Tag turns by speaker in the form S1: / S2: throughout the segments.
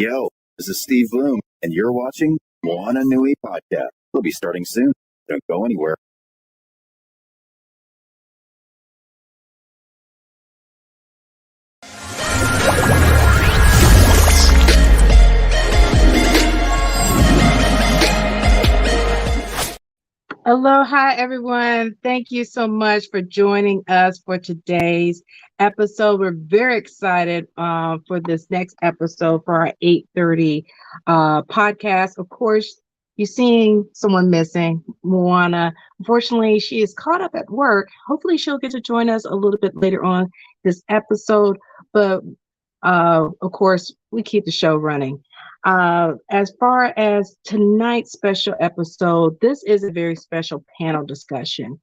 S1: Yo, this is Steve Bloom, and you're watching Moana Nui Podcast. We'll be starting soon. Don't go anywhere.
S2: Aloha, everyone. Thank you so much for joining us for today's episode. We're very excited for this next episode for our 8:30 podcast. Of course, you're seeing someone missing, Moana. Unfortunately, she is caught up at work. Hopefully, she'll get to join us a little bit later on this episode. But of course, we keep the show running. As far as tonight's special episode, this is a very special panel discussion.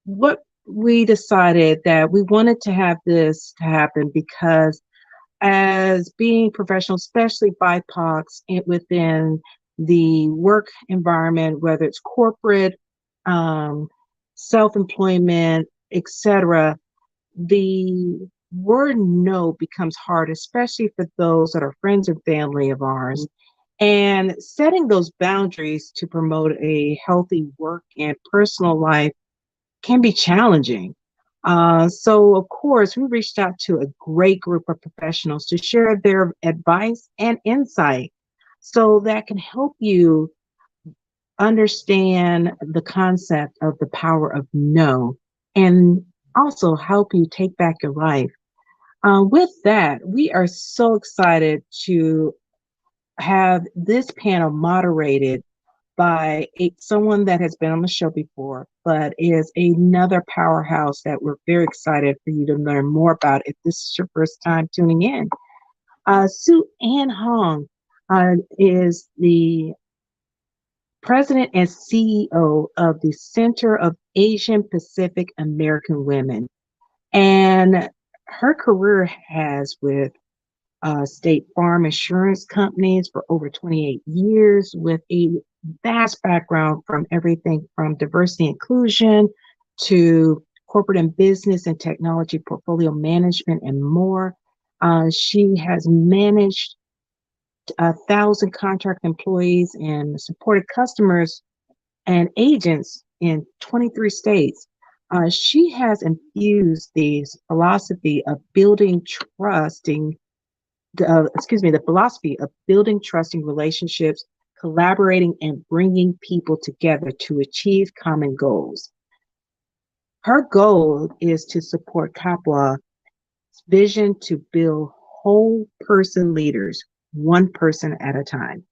S2: What we decided that we wanted to have this to happen because as being professionals, especially BIPOCs within the work environment, whether it's corporate, self-employment, etc., the word no becomes hard, especially for those that are friends and family of ours. And setting those boundaries to promote a healthy work and personal life can be challenging. So, of course, we reached out to a great group of professionals to share their advice and insight so that can help you understand the concept of the power of no and also help you take back your life. With that, we are so excited to have this panel moderated by someone that has been on the show before, but is another powerhouse that we're very excited for you to learn more about if this is your first time tuning in. Sue Ann Hong is the President and CEO of the Center of Asian Pacific American Women. And her career has with State Farm Insurance Companies for over 28 years with a vast background from everything from diversity inclusion to corporate and business and technology portfolio management and more. She has managed 1,000 contract employees and supported customers and agents in 23 states. She has infused the philosophy of building trusting relationships, collaborating, and bringing people together to achieve common goals. Her goal is to support CAPAW's vision to build whole person leaders, one person at a time.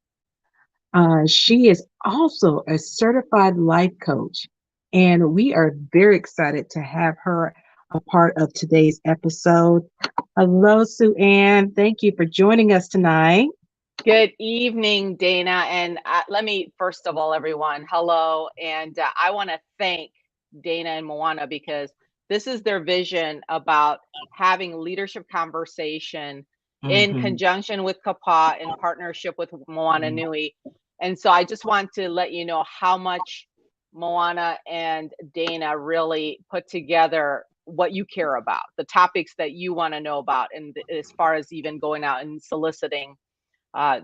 S2: She is also a certified life coach, and we are very excited to have her a part of today's episode. Hello, Sue Ann. Thank you for joining us tonight.
S3: Good evening, Dana. And let me, first of all, everyone, hello. And I want to thank Dana and Moana because this is their vision about having leadership conversation in conjunction with CAPAW in partnership with Moana Nui. And so I just want to let you know how much Moana and Dana really put together what you care about, the topics that you want to know about, and as far as even going out and soliciting,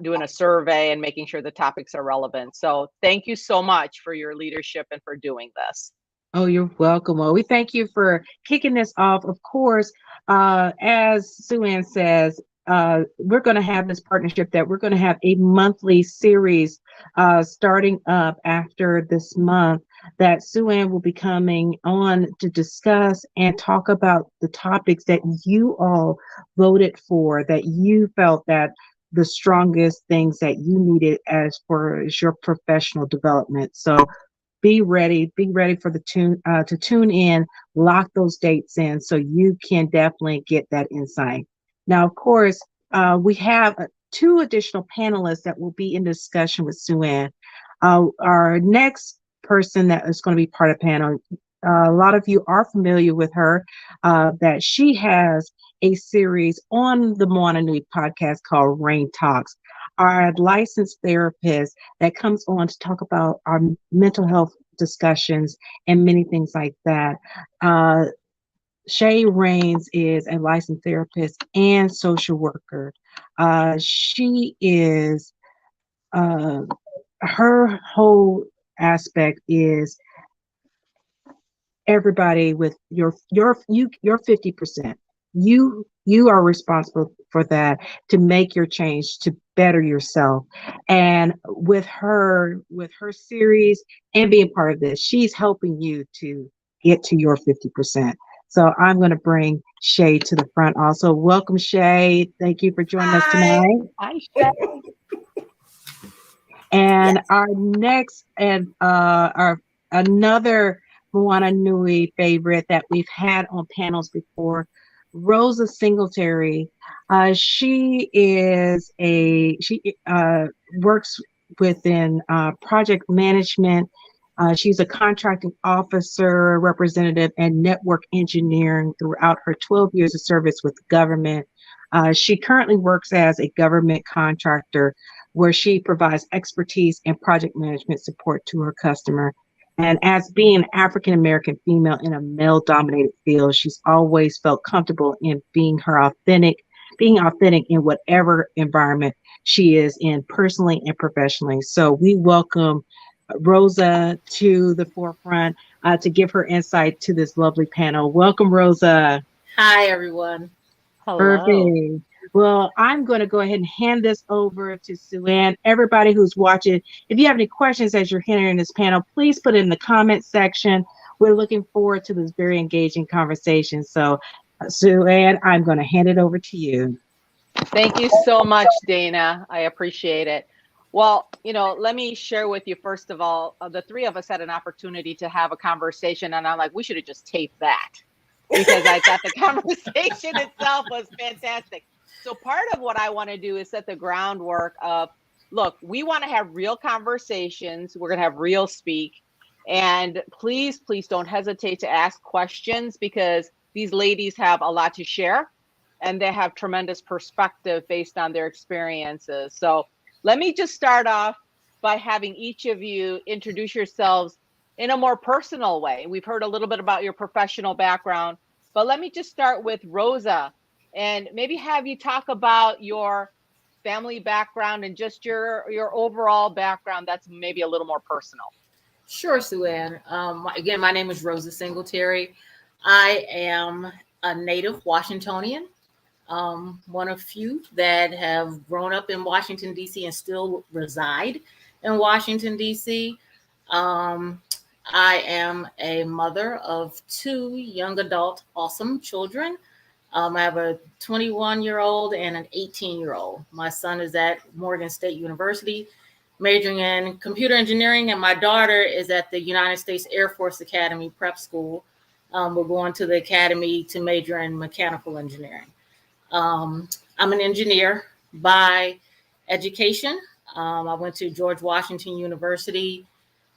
S3: doing a survey and making sure the topics are relevant. So thank you so much for your leadership and for doing this.
S2: Oh, you're welcome. Well, we thank you for kicking this off. Of course, as Sue Ann says, we're going to have this partnership that we're going to have a monthly series starting up after this month that Sue Ann will be coming on to discuss and talk about the topics that you all voted for, that you felt that the strongest things that you needed as for your professional development. So be ready for the to tune in, lock those dates in so you can definitely get that insight. Now, of course, we have two additional panelists that will be in discussion with Sue Ann. Our next person that is going to be part of the panel, a lot of you are familiar with her, that she has a series on the Moana Nui podcast called Rain Talks. Our licensed therapist that comes on to talk about our mental health discussions and many things like that. Shay Rains is a licensed therapist and social worker. She is uh, her whole aspect is everybody with your 50%. You are responsible for that, to make your change, to better yourself. And with her series and being part of this, she's helping you to get to your 50%. So I'm going to bring Shay to the front also. Welcome, Shay. Thank you for joining us
S4: Hi.
S2: tonight.
S3: Hi, Shay.
S2: And
S4: Yes.
S2: our next and our another Moana Nui favorite that we've had on panels before, Rosa Singletary. She works within project management. She's a contracting officer, representative, and network engineering throughout her 12 years of service with the government. She currently works as a government contractor where she provides expertise and project management support to her customer. And as being an African American female in a male dominated field, she's always felt comfortable in being authentic in whatever environment she is in, personally and professionally. So we welcome Rosa to the forefront to give her insight to this lovely panel. Welcome, Rosa.
S4: Hi, everyone.
S3: Hello.
S2: Perfect. Well, I'm going to go ahead and hand this over to Sue Ann. Everybody who's watching, if you have any questions as you're hearing this panel, please put it in the comment section. We're looking forward to this very engaging conversation. So, Sue Ann, I'm going to hand it over to you.
S3: Thank you so much, Dana. I appreciate it. Well, let me share with you, first of all, the three of us had an opportunity to have a conversation, and I'm like, we should have just taped that because I thought the conversation itself was fantastic. So part of what I want to do is set the groundwork of, look, we want to have real conversations. We're going to have real speak. And please, please don't hesitate to ask questions because these ladies have a lot to share and they have tremendous perspective based on their experiences. So let me just start off by having each of you introduce yourselves in a more personal way. We've heard a little bit about your professional background, but let me just start with Rosa and maybe have you talk about your family background and just your overall background that's maybe a little more personal.
S4: Sure, Sue Ann. Again, my name is Rosa Singletary. I am a native Washingtonian, one of few that have grown up in Washington, D.C. and still reside in Washington, D.C. I am a mother of two young adult awesome children. I have a 21-year-old and an 18-year-old. My son is at Morgan State University, majoring in computer engineering, and my daughter is at the United States Air Force Academy Prep School. We're going to the academy to major in mechanical engineering. I'm an engineer by education. I went to George Washington University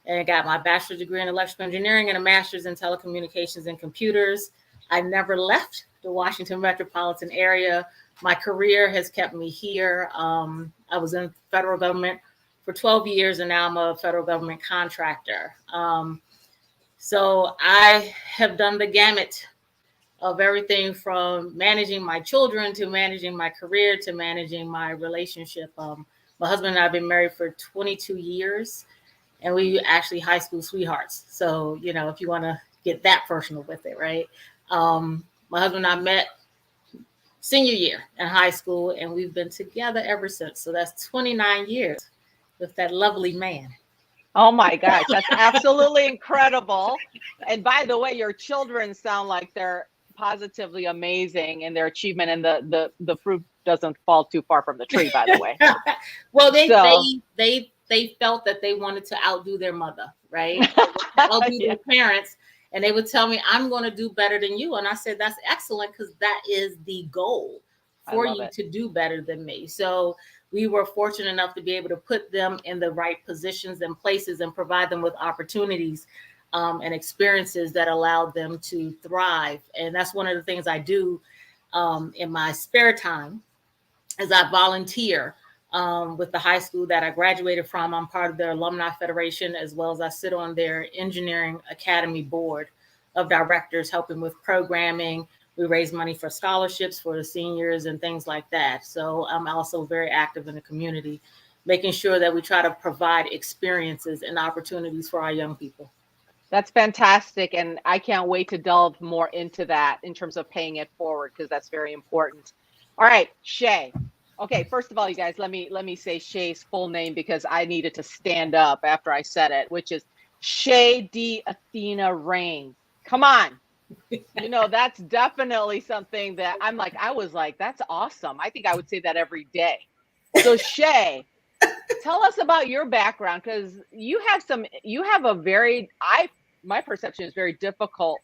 S4: and I got my bachelor's degree in electrical engineering and a master's in telecommunications and computers. I never left the Washington metropolitan area. My career has kept me here. I was in federal government for 12 years and now I'm a federal government contractor. So I have done the gamut of everything from managing my children to managing my career to managing my relationship. My husband and I have been married for 22 years. And we actually high school sweethearts. So, if you want to get that personal with it, right? My husband and I met senior year in high school, and we've been together ever since. So that's 29 years with that lovely man.
S3: Oh my gosh, that's absolutely incredible. And by the way, your children sound like they're positively amazing in their achievement, and the fruit doesn't fall too far from the tree, by the way.
S4: Well, they felt that they wanted to outdo their mother, right? Outdo their parents. And they would tell me, I'm going to do better than you. And I said, that's excellent because that is the goal for you to do better than me. So we were fortunate enough to be able to put them in the right positions and places and provide them with opportunities and experiences that allowed them to thrive. And that's one of the things I do in my spare time as I volunteer with the high school that I graduated from. I'm part of their alumni federation, as well as I sit on their engineering academy board of directors helping with programming. We raise money for scholarships for the seniors and things like that. So I'm also very active in the community, making sure that we try to provide experiences and opportunities for our young people.
S3: That's fantastic. And I can't wait to delve more into that in terms of paying it forward, because that's very important. All right, Shay. Okay, first of all, you guys, let me say Shay's full name, because I needed to stand up after I said it, which is Shay D. Athena Rain. Come on. You know, that's definitely something that I was like, that's awesome. I think I would say that every day. So Shay, tell us about your background, because you have a very, my perception is very difficult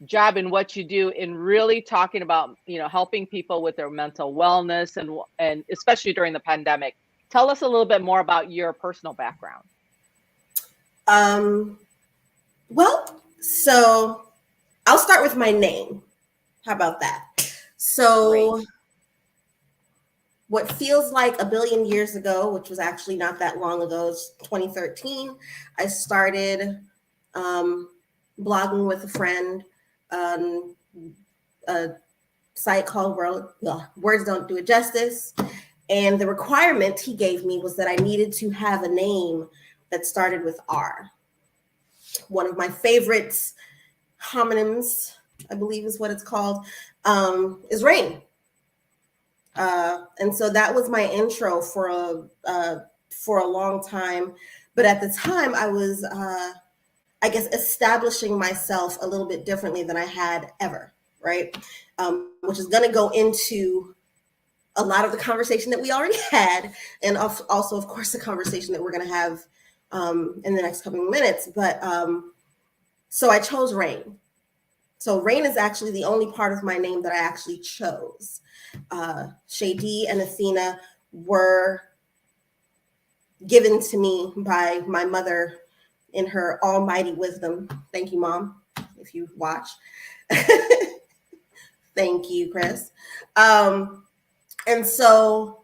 S3: job in what you do, in really talking about, helping people with their mental wellness, and especially during the pandemic. Tell us a little bit more about your personal background.
S5: Well, so I'll start with my name. How about that? So
S3: Great.
S5: What feels like a billion years ago, which was actually not that long ago, it's 2013, I started blogging with a friend on a site called Words Don't Do It Justice. And the requirement he gave me was that I needed to have a name that started with R. One of my favorites, homonyms, I believe is what it's called, is Rain. And so that was my intro for a long time. But at the time, I was, I guess, establishing myself a little bit differently than I had ever, right? Which is going to go into a lot of the conversation that we already had, and also, of course, the conversation that we're going to have in the next couple of minutes. But so I chose Rain. So Rain is actually the only part of my name that I actually chose. Shay D and Athena were given to me by my mother in her almighty wisdom. Thank you, Mom, if you watch. Thank you, Chris. And so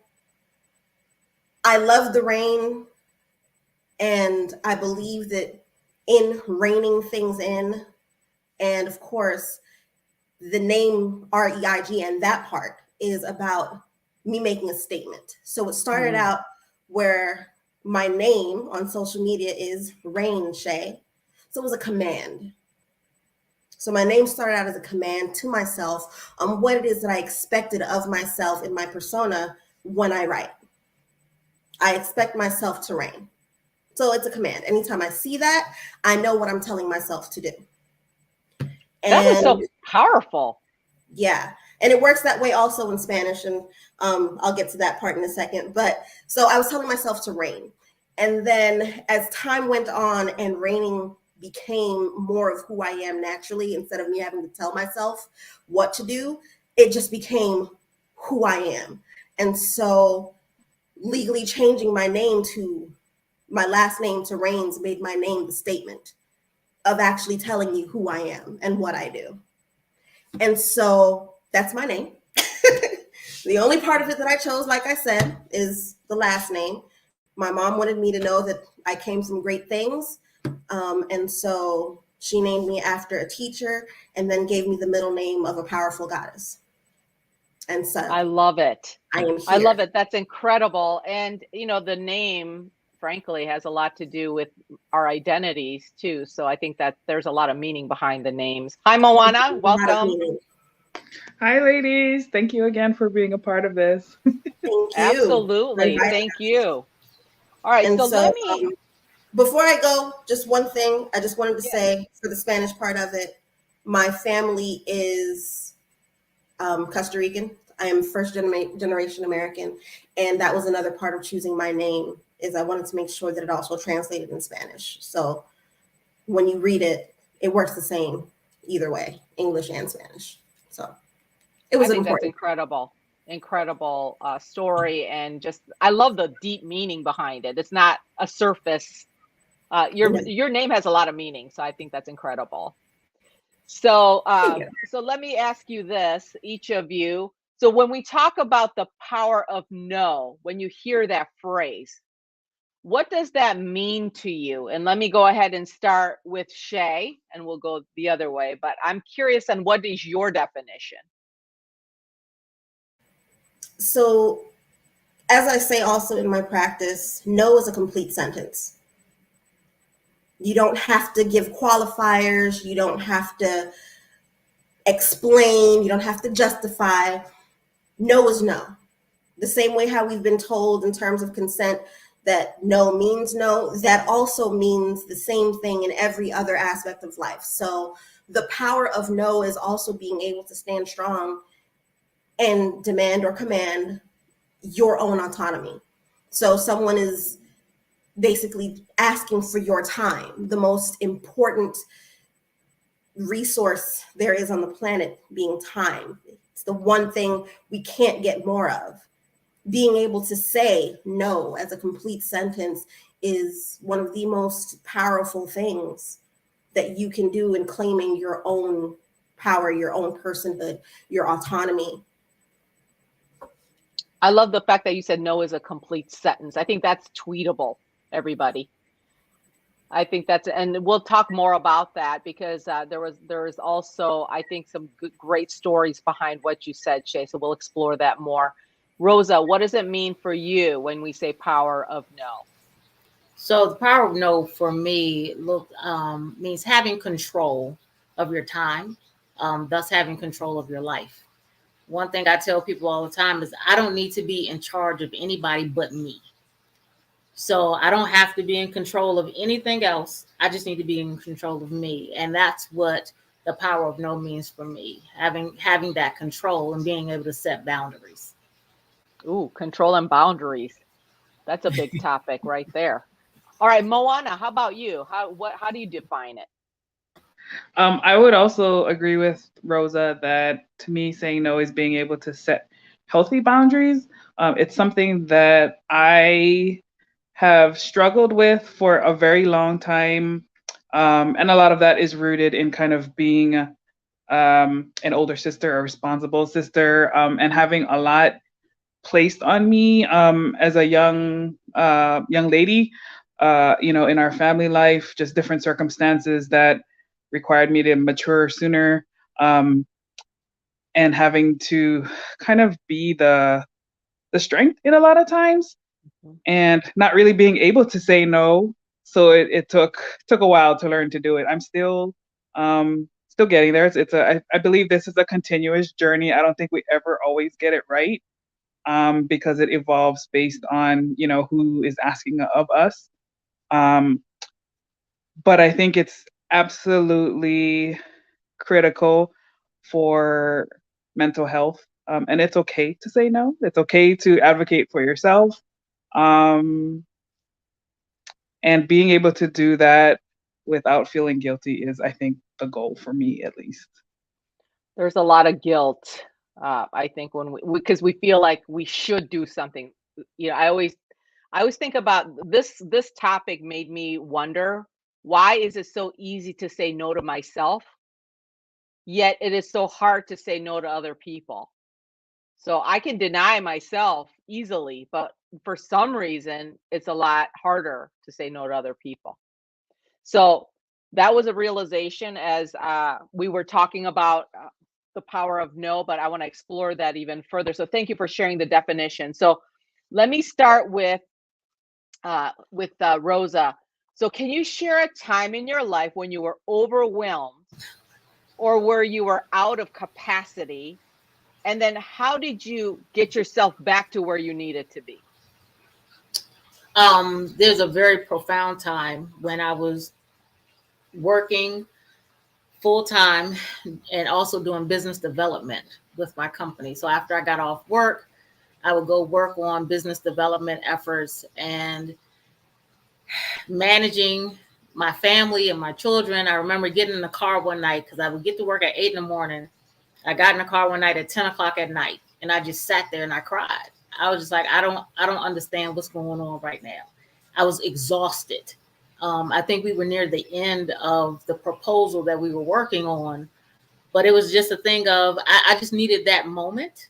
S5: I love the rain, and I believe that in reining things in, and of course, the name REIGN, that part is about me making a statement. So it started out where my name on social media is Rain Shay. So it was a command. So my name started out as a command to myself on what it is that I expected of myself in my persona when I write. I expect myself to reign. So it's a command. Anytime I see that, I know what I'm telling myself to do.
S3: That is so powerful.
S5: Yeah. And it works that way also in Spanish. And I'll get to that part in a second. But so I was telling myself to reign. And then as time went on and reigning became more of who I am naturally, instead of me having to tell myself what to do, it just became who I am. And so legally changing my name to my last name to Rains made my name the statement of actually telling you who I am and what I do. And so that's my name. The only part of it that I chose, like I said, is the last name. My mom wanted me to know that I came from great things. And so she named me after a teacher and then gave me the middle name of a powerful goddess. And so
S3: I love it.
S5: I am here.
S3: I love it. That's incredible. And, the name, frankly, has a lot to do with our identities too. So I think that there's a lot of meaning behind the names. Hi, Moana. Welcome.
S6: Hi, ladies. Thank you again for being a part of this.
S5: Thank you.
S3: Absolutely. Thank you. All right.
S5: And
S3: so let me.
S5: Before I go, just one thing I just wanted to say for the Spanish part of it. My family is Costa Rican. I am first generation American. And that was another part of choosing my name, is I wanted to make sure that it also translated in Spanish. So when you read it, it works the same either way, English and Spanish. So it was important.
S3: That's incredible story. And just, I love the deep meaning behind it. It's not a surface. Your name has a lot of meaning. So I think that's incredible. So, so let me ask you this, each of you. So when we talk about the power of no, when you hear that phrase, What does that mean to you? And let me go ahead and start with Shay, and we'll go the other way. But I'm curious on what is your definition?
S5: So, as I say also in my practice, no is a complete sentence. You don't have to give qualifiers. You don't have to explain. You don't have to justify. No is no. The same way how we've been told in terms of consent that no means no, that also means the same thing in every other aspect of life. So the power of no is also being able to stand strong and demand or command your own autonomy. So someone is basically asking for your time, the most important resource there is on the planet being time. It's the one thing we can't get more of. Being able to say no as a complete sentence is one of the most powerful things that you can do in claiming your own power, your own personhood, your autonomy.
S3: I love the fact that you said no is a complete sentence. I think that's tweetable, everybody. I think that's, and we'll talk more about that because there is also, I think, some great stories behind what you said, Shay. So we'll explore that more. Rosa, what does it mean for you when we say power of no?
S4: So the power of no for me means having control of your time, thus having control of your life. One thing I tell people all the time is I don't need to be in charge of anybody but me. So I don't have to be in control of anything else. I just need to be in control of me. And that's what the power of no means for me, having that control and being able to set boundaries.
S3: Ooh, control and boundaries. That's a big topic right there. All right, Moana, how about you? How do you define it?
S6: I would also agree with Rosa that to me, saying no is being able to set healthy boundaries. It's something that I have struggled with for a very long time. And a lot of that is rooted in kind of being an older sister, a responsible sister, and having a lot placed on me as a young lady, in our family life, just different circumstances that required me to mature sooner, and having to kind of be the strength in a lot of times, and not really being able to say no. So it took a while to learn to do it. I'm still getting there. I believe this is a continuous journey. I don't think we ever always get it right, because it evolves based on who is asking of us. But I think it's absolutely critical for mental health, and it's okay to say no. It's okay to advocate for yourself. And being able to do that without feeling guilty is, I think, the goal for me, at least.
S3: There's a lot of guilt, I think, because we feel like we should do something. I always think about this topic made me wonder, why is it so easy to say no to myself, yet it is so hard to say no to other people? So I can deny myself easily, but for some reason, it's a lot harder to say no to other people. So that was a realization as we were talking about the power of no, but I want to explore that even further. So thank you for sharing the definition. So let me start with Rosa. So can you share a time in your life when you were overwhelmed or where you were out of capacity? And then how did you get yourself back to where you needed to be?
S4: There's a very profound time when I was working full time and also doing business development with my company. So after I got off work, I would go work on business development efforts and managing my family and my children. I remember getting in the car one night because I would get to work at 8 a.m. I got in the car one night at 10 o'clock at night, and I just sat there and I cried. I was just like, I don't understand what's going on right now. I was exhausted. I think we were near the end of the proposal that we were working on, but it was just a thing of, I just needed that moment,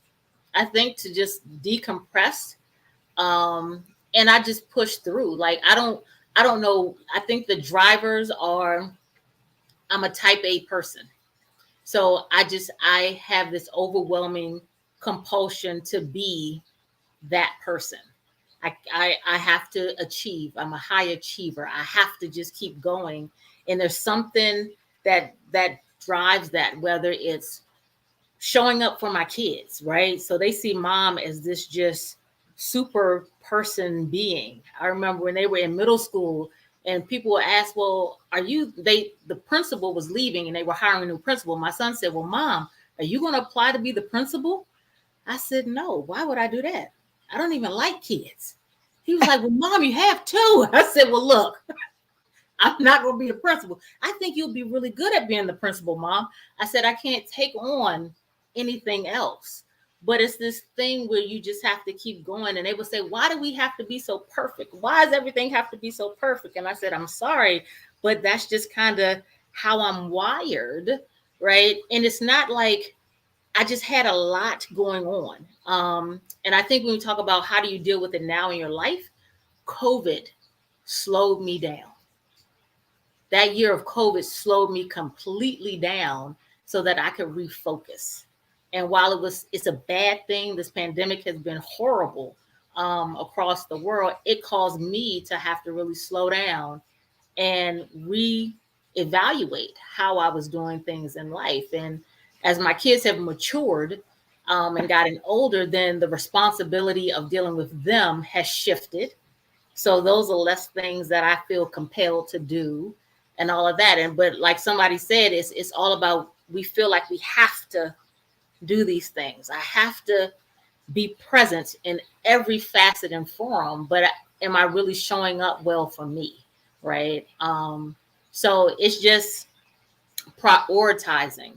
S4: I think, to just decompress, and I just push through. Like, I don't know. I think the drivers are, I'm a type A person. So I have this overwhelming compulsion to be that person. I have to achieve. I'm a high achiever. I have to just keep going. And there's something that drives that, whether it's showing up for my kids, right? So they see mom as this just super person being. I remember when they were in middle school and people would ask, well, the principal was leaving and they were hiring a new principal. My son said, well, mom, are you going to apply to be the principal? I said, no, why would I do that? I don't even like kids. He was like, well, mom, you have to. I said, well, look, I'm not going to be the principal. I think you'll be really good at being the principal, mom. I said, I can't take on anything else. But it's this thing where you just have to keep going. And they would say, why do we have to be so perfect? Why does everything have to be so perfect? And I said, I'm sorry, but that's just kind of how I'm wired, right? And it's not like I just had a lot going on. And I think when we talk about how do you deal with it now in your life, COVID slowed me down. That year of COVID slowed me completely down so that I could refocus. And while it's a bad thing, this pandemic has been horrible across the world, it caused me to have to really slow down and reevaluate how I was doing things in life. And as my kids have matured and gotten older, then the responsibility of dealing with them has shifted. So those are less things that I feel compelled to do and all of that. But like somebody said, it's all about, we feel like we have to do these things. I have to be present in every facet and forum, but am I really showing up well for me? Right. So it's just prioritizing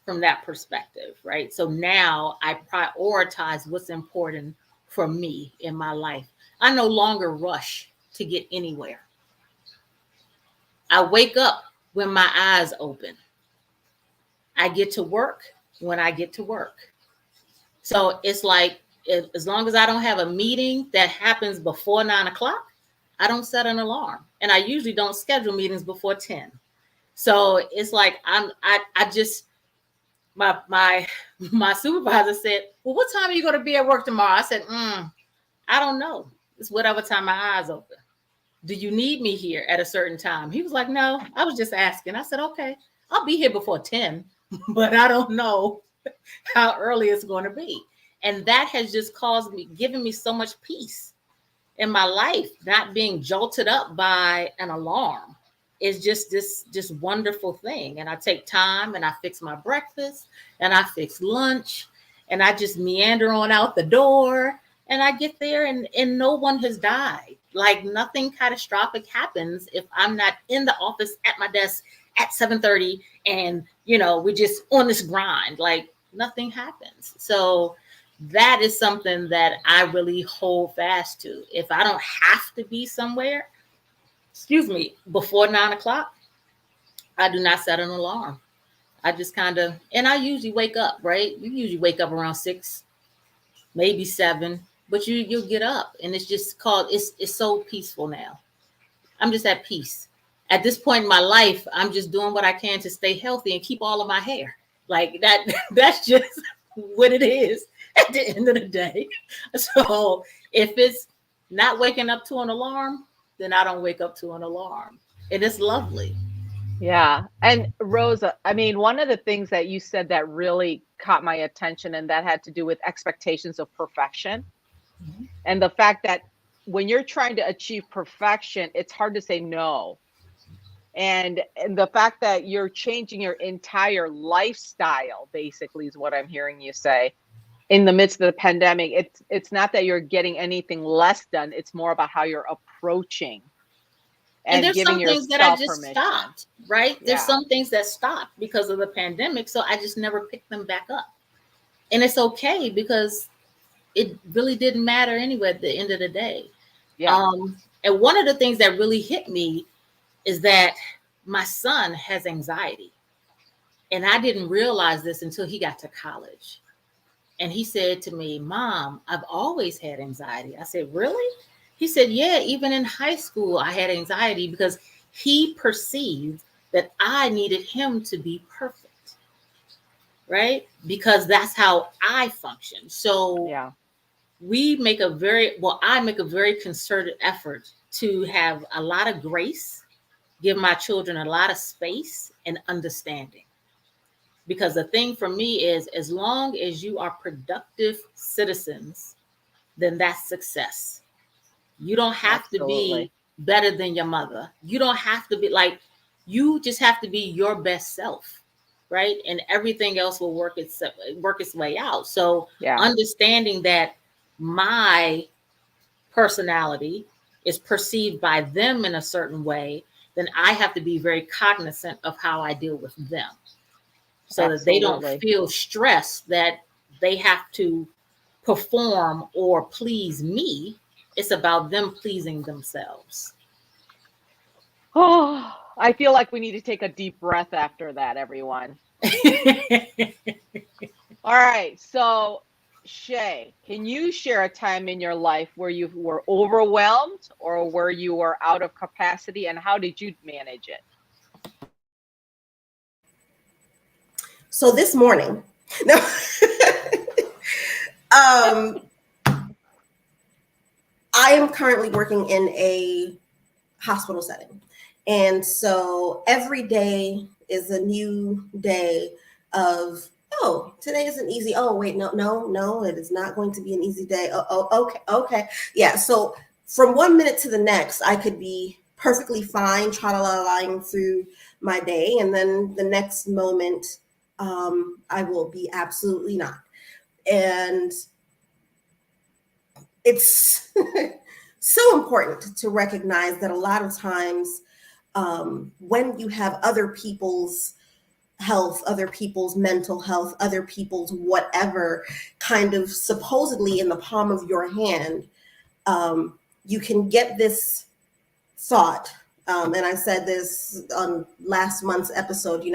S4: from that perspective. Right. So now I prioritize what's important for me in my life. I no longer rush to get anywhere. I wake up when my eyes open. I get to work when I get to work. So it's like, as long as I don't have a meeting that happens before 9 o'clock, I don't set an alarm. And I usually don't schedule meetings before 10. So it's like, my supervisor said, well, what time are you going to be at work tomorrow? I said, I don't know. It's whatever time my eyes open. Do you need me here at a certain time? He was like, no, I was just asking. I said, okay, I'll be here before 10, but I don't know how early it's going to be. And that has just given me so much peace in my life, not being jolted up by an alarm. Is just this wonderful thing. And I take time and I fix my breakfast and I fix lunch and I just meander on out the door and I get there and no one has died. Like nothing catastrophic happens if I'm not in the office at my desk at 7:30 and, we're just on this grind, like nothing happens. So that is something that I really hold fast to. If I don't have to be somewhere, before 9 o'clock, I do not set an alarm. I just and I usually wake up, right? You usually wake up around 6, maybe 7, but you'll get up and it's just it's so peaceful now. I'm just at peace. At this point in my life, I'm just doing what I can to stay healthy and keep all of my hair. Like that's just what it is at the end of the day. So if it's not waking up to an alarm, then I don't wake up to an alarm. And it's lovely.
S3: Yeah. And Rosa, I mean, one of the things that you said that really caught my attention, and that had to do with expectations of perfection. Mm-hmm. And the fact that when you're trying to achieve perfection, it's hard to say no. And the fact that you're changing your entire lifestyle, basically, is what I'm hearing you say. In the midst of the pandemic, it's not that you're getting anything less done. It's more about how you're approaching
S4: and there's some things that I just
S3: permission.
S4: Stopped, right? There's some things that stopped because of the pandemic. So I just never picked them back up. And it's okay because it really didn't matter anyway at the end of the day. Yeah. And one of the things that really hit me is that my son has anxiety. And I didn't realize this until he got to college. And he said to me, Mom, I've always had anxiety. I said, really? He said, yeah, even in high school, I had anxiety because he perceived that I needed him to be perfect, right? Because that's how I function. So
S3: Yeah.
S4: I make a very concerted effort to have a lot of grace, give my children a lot of space and understanding. Because the thing for me is, as long as you are productive citizens, then that's success. You don't have to be
S3: Absolutely.
S4: better than your mother. You don't have to be like, you just have to be your best self, right? And everything else will work its way out. So
S3: Yeah.
S4: understanding that my personality is perceived by them in a certain way, then I have to be very cognizant of how I deal with them, so that they don't
S3: Absolutely.
S4: feel stressed that they have to perform or please me. It's about them pleasing themselves.
S3: Oh, I feel like we need to take a deep breath after that, everyone. All right. So, Shay, can you share a time in your life where you were overwhelmed or where you were out of capacity, and how did you manage it?
S5: So this morning, no, I am currently working in a hospital setting. And so every day is a new day of, oh, today isn't easy. Oh, wait, no, it is not going to be an easy day. Okay. Yeah. So from 1 minute to the next, I could be perfectly fine, tra-la-la-lying through my day. And then the next moment, I will be absolutely not. And it's so important to recognize that a lot of times when you have other people's health, other people's mental health, other people's whatever kind of supposedly in the palm of your hand, you can get this thought. And I said this on last month's episode,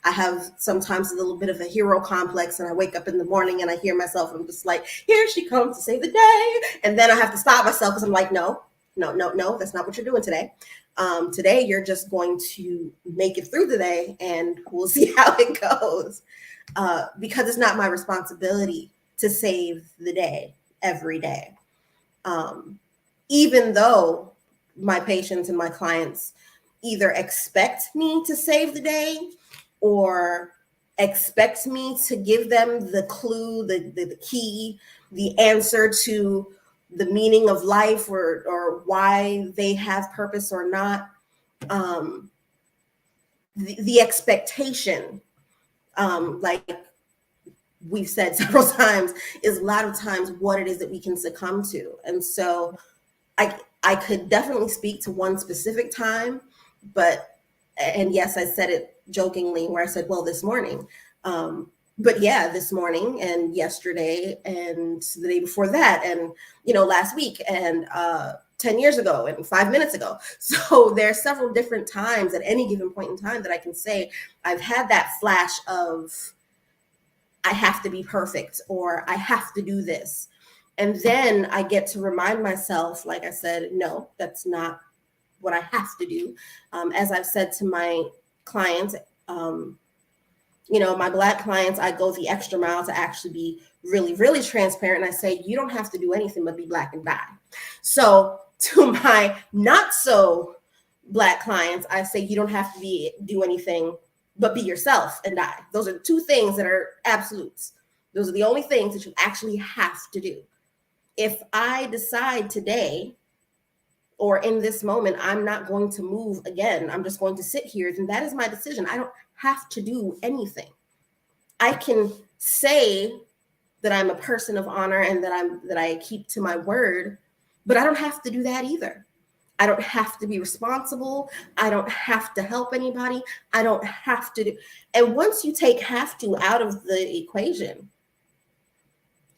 S5: I have sometimes a little bit of a hero complex, and I wake up in the morning and I hear myself, and I'm just like, here she comes to save the day. And then I have to stop myself because I'm like, no, that's not what you're doing today. Today, you're just going to make it through the day and we'll see how it goes. Because it's not my responsibility to save the day every day. Even though my patients and my clients either expect me to save the day or expect me to give them the clue, the key, the answer to the meaning of life or why they have purpose or not. The expectation, like we've said several times, is a lot of times what it is that we can succumb to. And so I could definitely speak to one specific time, and yes, I said it jokingly where I said, well, this morning. But yeah, this morning and yesterday and the day before that and, last week and 10 years ago and 5 minutes ago. So there are several different times at any given point in time that I can say I've had that flash of I have to be perfect or I have to do this. And then I get to remind myself, like I said, no, that's not what I have to do. As I've said to my clients, my Black clients, I go the extra mile to actually be really, really transparent. And I say, you don't have to do anything but be Black and die. So to my not so Black clients, I say, you don't have to do anything but be yourself and die. Those are the two things that are absolutes. Those are the only things that you actually have to do. If I decide today or in this moment, I'm not going to move again, I'm just going to sit here, then that is my decision. I don't have to do anything. I can say that I'm a person of honor and that I keep to my word, but I don't have to do that either. I don't have to be responsible. I don't have to help anybody. I don't have to do. And once you take have to out of the equation,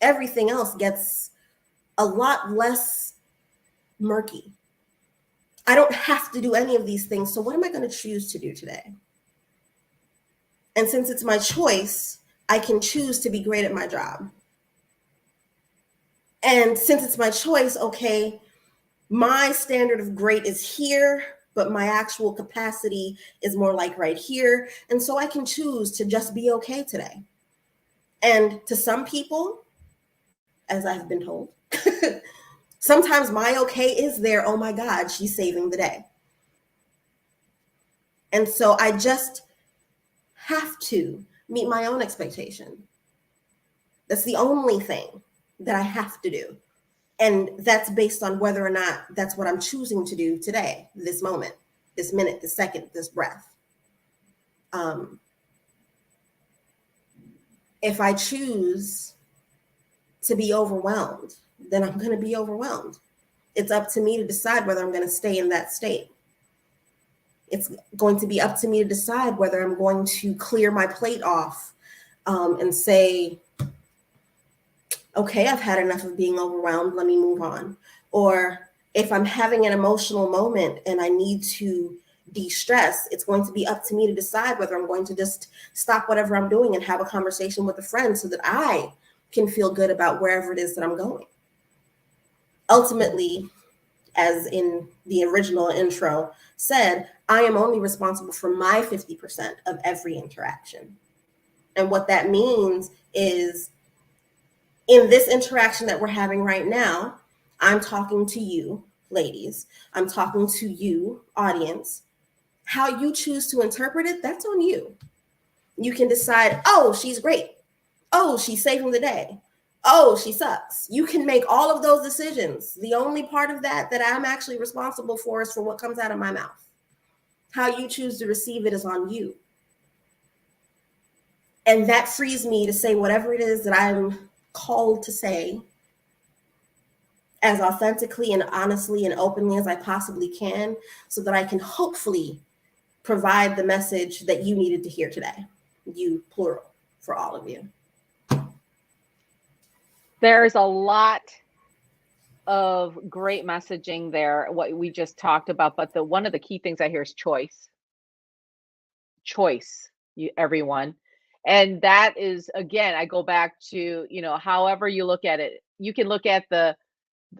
S5: everything else gets a lot less murky. I don't have to do any of these things. So what am I going to choose to do today? And since it's my choice, I can choose to be great at my job. And since it's my choice, okay, my standard of great is here, but my actual capacity is more like right here. And so I can choose to just be okay today. And to some people, as I've been told, sometimes my okay is there. Oh my God, she's saving the day. And so I just have to meet my own expectation. That's the only thing that I have to do. And that's based on whether or not that's what I'm choosing to do today, this moment, this minute, this second, this breath. If I choose to be overwhelmed, then I'm going to be overwhelmed. It's up to me to decide whether I'm going to stay in that state. It's going to be up to me to decide whether I'm going to clear my plate off and say, okay, I've had enough of being overwhelmed. Let me move on. Or if I'm having an emotional moment and I need to de-stress, it's going to be up to me to decide whether I'm going to just stop whatever I'm doing and have a conversation with a friend so that I can feel good about wherever it is that I'm going. Ultimately, as in the original intro said, I am only responsible for my 50% of every interaction. And what that means is, in this interaction that we're having right now, I'm talking to you, ladies. I'm talking to you, audience. How you choose to interpret it, that's on you. You can decide, oh, she's great. Oh, she's saving the day. Oh, she sucks. You can make all of those decisions. The only part of that I'm actually responsible for is for what comes out of my mouth. How you choose to receive it is on you. And that frees me to say whatever it is that I'm called to say as authentically and honestly and openly as I possibly can, so that I can hopefully provide the message that you needed to hear today. You, plural, for all of you.
S3: There's a lot of great messaging there, what we just talked about, but one of the key things I hear is choice. Choice, everyone. And that is, again, I go back to, however you look at it, you can look at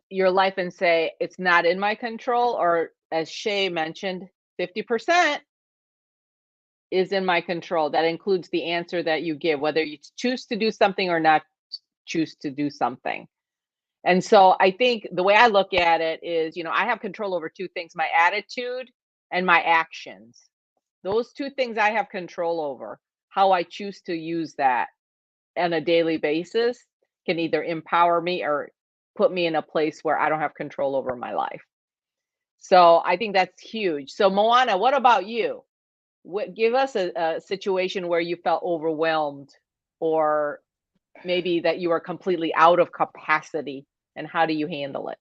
S3: your life and say, it's not in my control, or as Shay mentioned, 50% is in my control. That includes the answer that you give, whether you choose to do something or not choose to do something. And so I think the way I look at it is, I have control over two things: my attitude and my actions. Those two things I have control over. How I choose to use that on a daily basis can either empower me or put me in a place where I don't have control over my life. So I think that's huge. So Moana, what about you? Give us a situation where you felt overwhelmed, or maybe that you are completely out of capacity, and how do you handle it?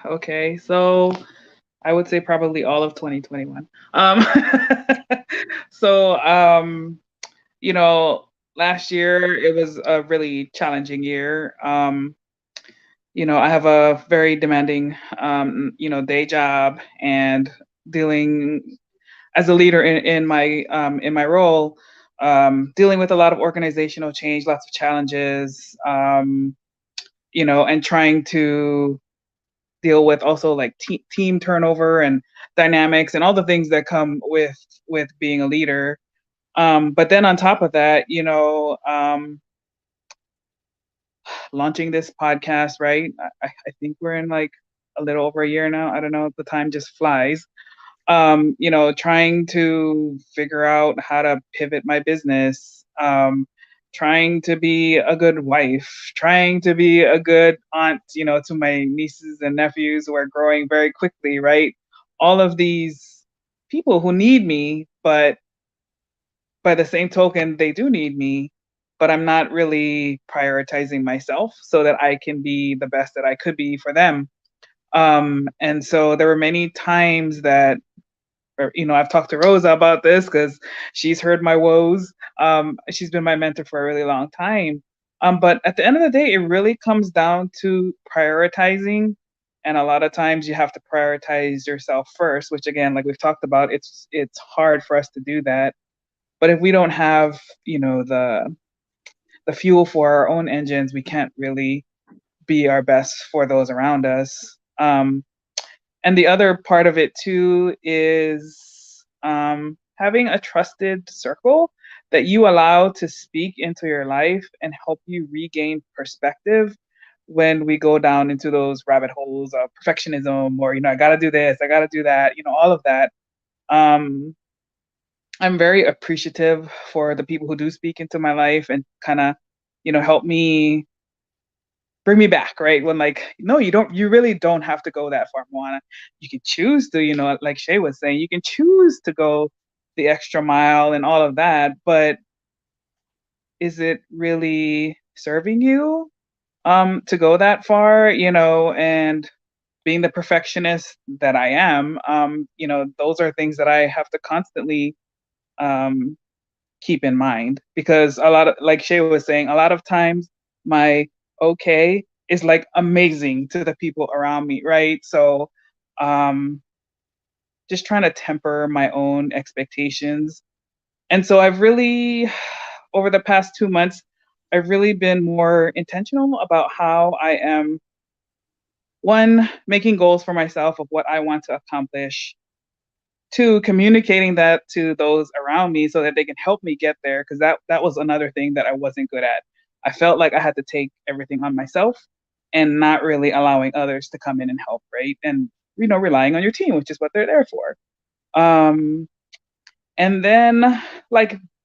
S6: Okay, so I would say probably all of 2021. Last year it was a really challenging year. I have a very demanding, day job, and dealing as a leader in my role, dealing with a lot of organizational change, lots of challenges, and trying to deal with also like team turnover and dynamics and all the things that come with being a leader. But then on top of that, launching this podcast, right? I think we're in like a little over a year now. I don't know, the time just flies. Trying to figure out how to pivot my business, trying to be a good wife, trying to be a good aunt, to my nieces and nephews who are growing very quickly, right? All of these people who need me, but by the same token, they do need me, but I'm not really prioritizing myself so that I can be the best that I could be for them. And so there were many times that, I've talked to Rosa about this because she's heard my woes. She's been my mentor for a really long time. But at the end of the day, it really comes down to prioritizing. And a lot of times you have to prioritize yourself first, which again, like we've talked about, it's hard for us to do that. But if we don't have, the fuel for our own engines, we can't really be our best for those around us. And the other part of it too is having a trusted circle that you allow to speak into your life and help you regain perspective when we go down into those rabbit holes of perfectionism, or, I got to do this, I got to do that, all of that. I'm very appreciative for the people who do speak into my life and kind of, help me, bring me back, right? When no, you really don't have to go that far, Moana. You can choose to, like Shay was saying, you can choose to go the extra mile and all of that, but is it really serving you to go that far, and being the perfectionist that I am, those are things that I have to constantly keep in mind, because a lot of, like Shay was saying, a lot of times my okay is like amazing to the people around me, right? So just trying to temper my own expectations. And so I've really, over the past 2 months, I've really been more intentional about how I am, one, making goals for myself of what I want to accomplish, two, communicating that to those around me so that they can help me get there, because that was another thing that I wasn't good at. I felt like I had to take everything on myself and not really allowing others to come in and help, right? And relying on your team, which is what they're there for. And then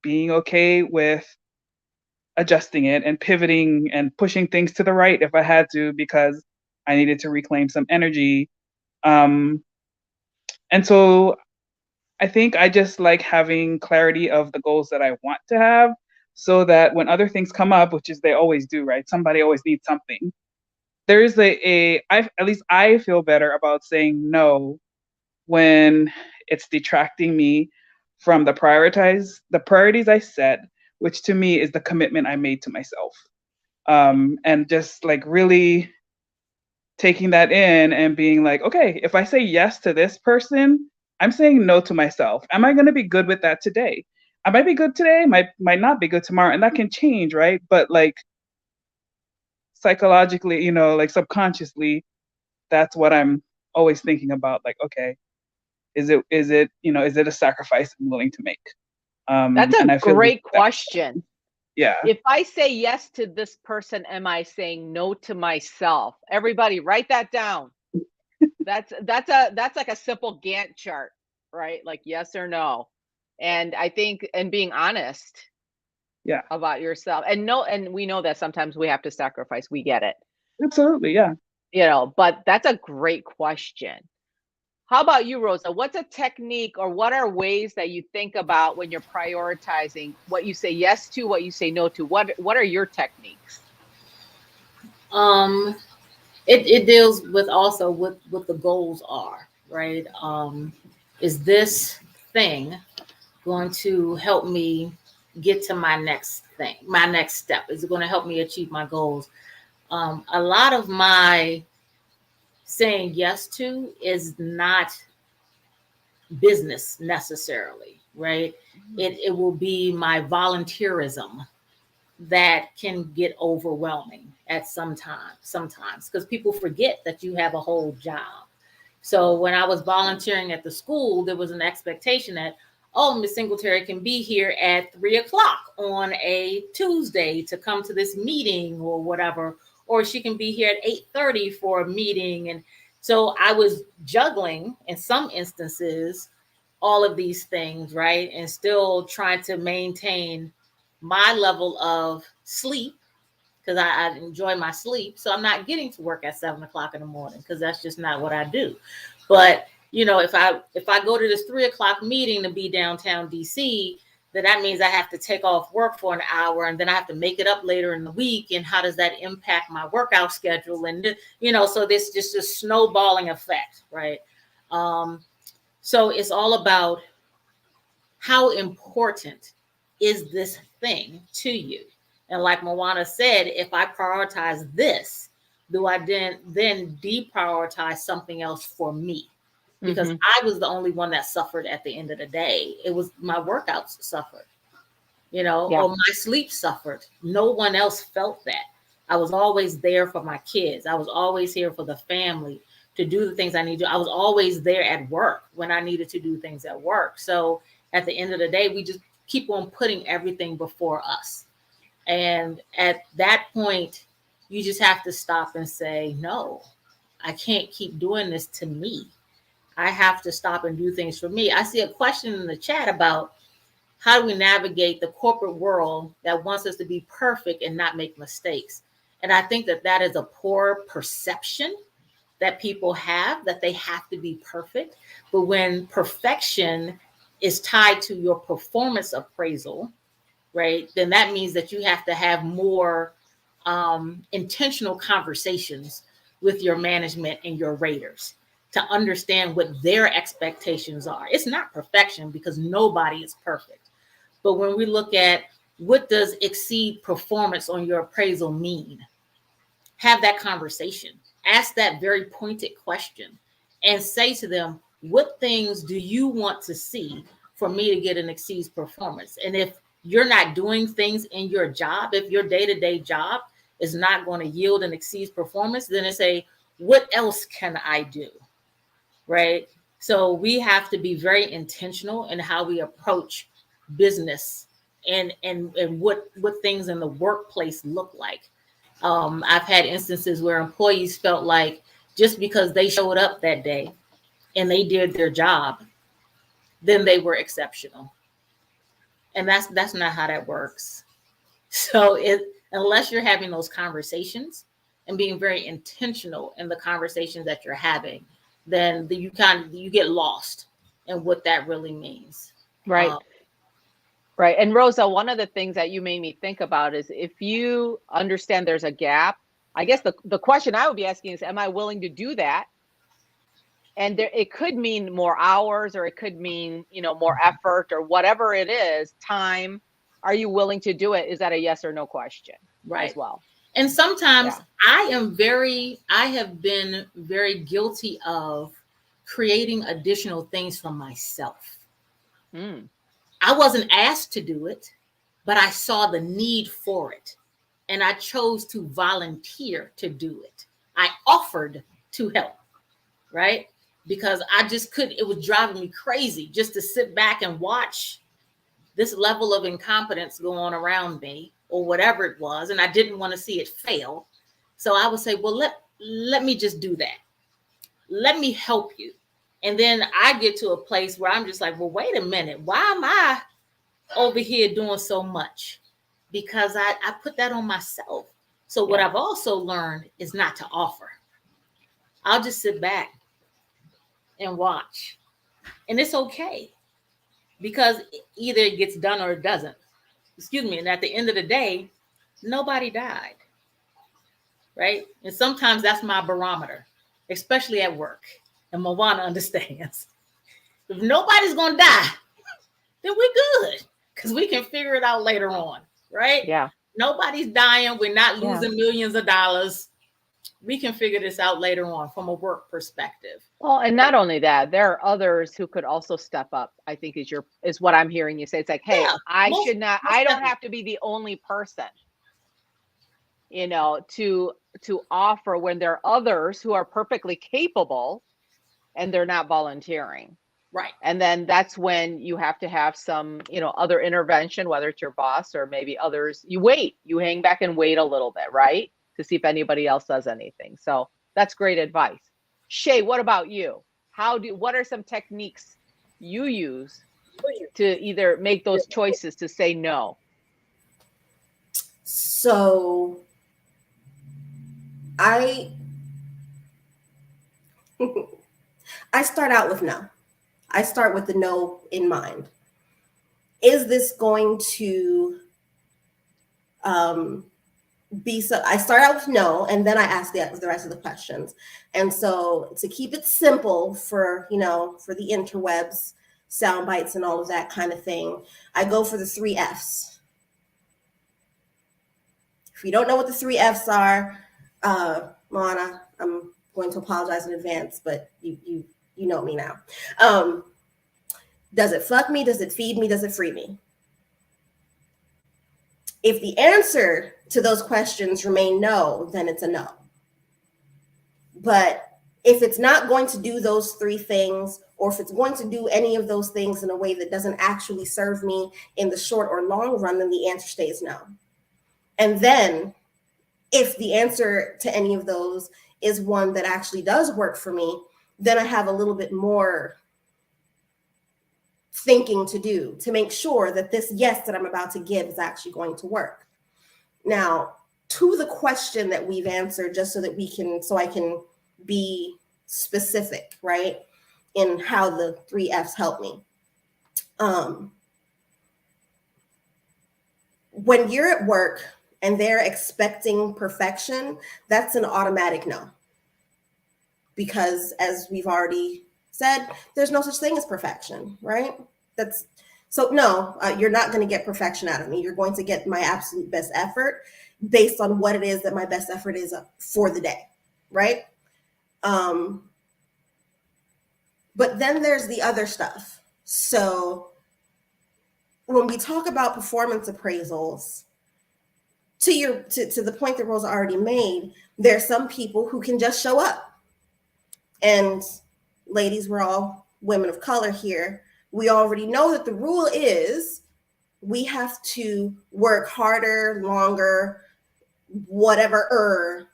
S6: being okay with adjusting it and pivoting and pushing things to the right if I had to, because I needed to reclaim some energy. And so I think I just like having clarity of the goals that I want to have, so that when other things come up, which is they always do, right? Somebody always needs something. There's at least I feel better about saying no when it's detracting me from the priorities I set, which to me is the commitment I made to myself. And just really taking that in and being like, okay, if I say yes to this person, I'm saying no to myself. Am I going to be good with that today? I might be good today, might not be good tomorrow, and that can change, right? But psychologically, subconsciously, that's what I'm always thinking about. Okay, is it a sacrifice I'm willing to make?
S3: That's
S6: and
S3: a
S6: I feel
S3: great question.
S6: Yeah.
S3: If I say yes to this person, am I saying no to myself? Everybody write that down. That's like a simple Gantt chart, right? Like yes or no. And I think, and being honest about yourself, and we know that sometimes we have to sacrifice. We get it.
S6: Absolutely. Yeah.
S3: But that's a great question. How about you, Rosa? What's a technique, or what are ways that you think about when you're prioritizing what you say yes to, what you say no to? What are your techniques?
S4: It deals with also what the goals are, right? Is this thing going to help me get to my next thing, my next step? Is it going to help me achieve my goals? A lot of my saying yes to is not business necessarily, right? It will be my volunteerism that can get overwhelming at sometimes, because people forget that you have a whole job. So when I was volunteering at the school, there was an expectation that, oh, Miss Singletary can be here at 3:00 on a Tuesday to come to this meeting or whatever, or she can be here at 8:30 for a meeting. And so I was juggling in some instances all of these things, right? And still trying to maintain my level of sleep, because I enjoy my sleep. So I'm not getting to work at 7:00 in the morning, because that's just not what I do. But if I go to this 3:00 meeting to be downtown DC, then that means I have to take off work for an hour, and then I have to make it up later in the week. And how does that impact my workout schedule? And so this just a snowballing effect, right? So it's all about how important is this thing to you? And like Moana said, if I prioritize this, do I then deprioritize something else for me? Because I was the only one that suffered at the end of the day. It was my workouts suffered, or my sleep suffered. No one else felt that. I was always there for my kids. I was always here for the family to do the things I need to do. I was always there at work when I needed to do things at work. So at the end of the day, we just keep on putting everything before us. And at that point, you just have to stop and say, no, I can't keep doing this to me. I have to stop and do things for me. I see a question in the chat about how do we navigate the corporate world that wants us to be perfect and not make mistakes? And I think that that is a poor perception that people have, that they have to be perfect. But when perfection is tied to your performance appraisal, right, then that means that you have to have more intentional conversations with your management and your raters to understand what their expectations are. It's not perfection because nobody is perfect. But when we look at what does exceed performance on your appraisal mean, have that conversation. Ask that very pointed question and say to them, what things do you want to see for me to get an exceeds performance? And if you're not doing things in your job, if your day-to-day job is not going to yield an exceeds performance, then it's a, what else can I do? Right? So we have to be very intentional in how we approach business and what things in the workplace look like. I've had instances where employees felt like just because they showed up that day and they did their job, then they were exceptional. And that's not how that works. So unless you're having those conversations and being very intentional in the conversations that you're having, then you get lost in what that really means.
S3: Right. Right. And Rosa, one of the things that you made me think about is if you understand there's a gap, I guess the question I would be asking is, am I willing to do that? And it could mean more hours, or it could mean, more effort, or whatever it is, time. Are you willing to do it? Is that a yes or no question?
S4: Right.
S3: As well.
S4: And sometimes I have been very guilty of creating additional things for myself. I wasn't asked to do it, but I saw the need for it. And I chose to volunteer to do it. I offered to help, right? Because I just couldn't, it was driving me crazy just to sit back and watch this level of incompetence go on around me, or whatever it was. And I didn't want to see it fail. So I would say, well, let me just do that. Let me help you. And then I get to a place where I'm just like, well, wait a minute. Why am I over here doing so much? Because I put that on myself. So what I've also learned is not to offer. I'll just sit back and watch. And it's okay. Because either it gets done or it doesn't. Excuse me. And at the end of the day, nobody died. Right? And sometimes that's my barometer, especially at work. And Moana understands. If nobody's going to die, then we're good. Because we can figure it out later on. Right?
S3: Yeah.
S4: Nobody's dying. We're not losing millions of dollars. We can figure this out later on from a work perspective.
S3: Well, and not only that, there are others who could also step up, I think is what I'm hearing you say. It's like, hey, I don't have to be the only person, to offer when there are others who are perfectly capable and they're not volunteering.
S4: Right.
S3: And then that's when you have to have some, other intervention, whether it's your boss or maybe others. You hang back and wait a little bit, right? To see if anybody else does anything. So that's great advice. Shay, what about you? What are some techniques you use to either make those choices to say no?
S5: So I start out with no. I start with the no in mind. Is this going to be so? I start out with no, and then I ask the rest of the questions. And so to keep it simple for the interwebs, sound bites, and all of that kind of thing, I go for the 3 F's. If you don't know what the 3 F's are, Moana, I'm going to apologize in advance, but you know me now. Does it fuck me? Does it feed me? Does it free me? If the answer to those questions remain no, then it's a no. But if it's not going to do those three things, or if it's going to do any of those things in a way that doesn't actually serve me in the short or long run, then the answer stays no. And then if the answer to any of those is one that actually does work for me, then I have a little bit more thinking to do to make sure that this yes that I'm about to give is actually going to work. Now, to the question that we've answered, just so I can be specific, right, in how the 3 F's help me. When you're at work and they're expecting perfection, that's an automatic no. Because as we've already said, there's no such thing as perfection, right? No, you're not going to get perfection out of me. You're going to get my absolute best effort based on what it is that my best effort is for the day, right? But then there's the other stuff. So when we talk about performance appraisals, to the point that Rosa already made, there are some people who can just show up. And ladies, we're all women of color here. We already know that the rule is we have to work harder, longer, whatever,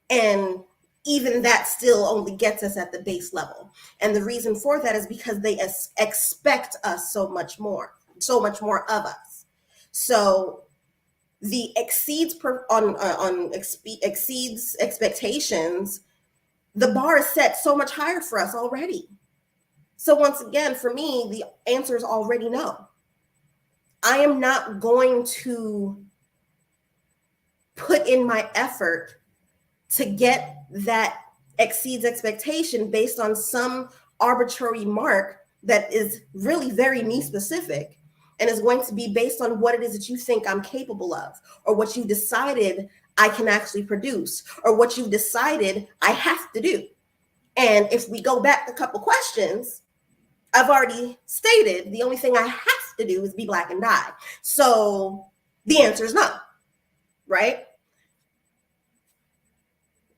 S5: and even that still only gets us at the base level. And the reason for that is because they expect us so much more of us. So the exceeds expectations, the bar is set so much higher for us already. So once again, for me, the answer is already no. I am not going to put in my effort to get that exceeds expectation based on some arbitrary mark that is really very me specific and is going to be based on what it is that you think I'm capable of, or what you decided I can actually produce, or what you've decided I have to do. And if we go back a couple questions, I've already stated the only thing I have to do is be Black and die. So the answer is no, right?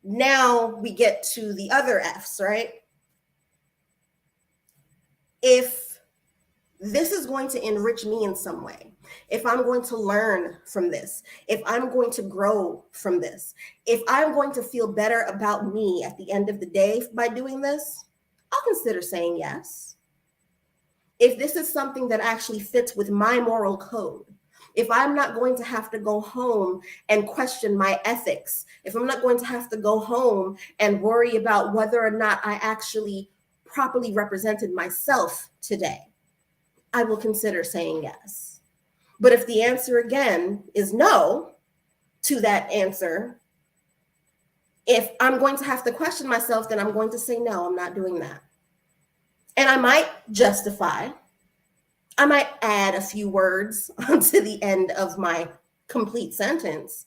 S5: Now we get to the other F's, right? If this is going to enrich me in some way, if I'm going to learn from this, if I'm going to grow from this, if I'm going to feel better about me at the end of the day by doing this, I'll consider saying yes. If this is something that actually fits with my moral code, if I'm not going to have to go home and question my ethics, if I'm not going to have to go home and worry about whether or not I actually properly represented myself today, I will consider saying yes. But if the answer again is no to that answer, if I'm going to have to question myself, then I'm going to say no, I'm not doing that. And I might justify, I might add a few words onto the end of my complete sentence,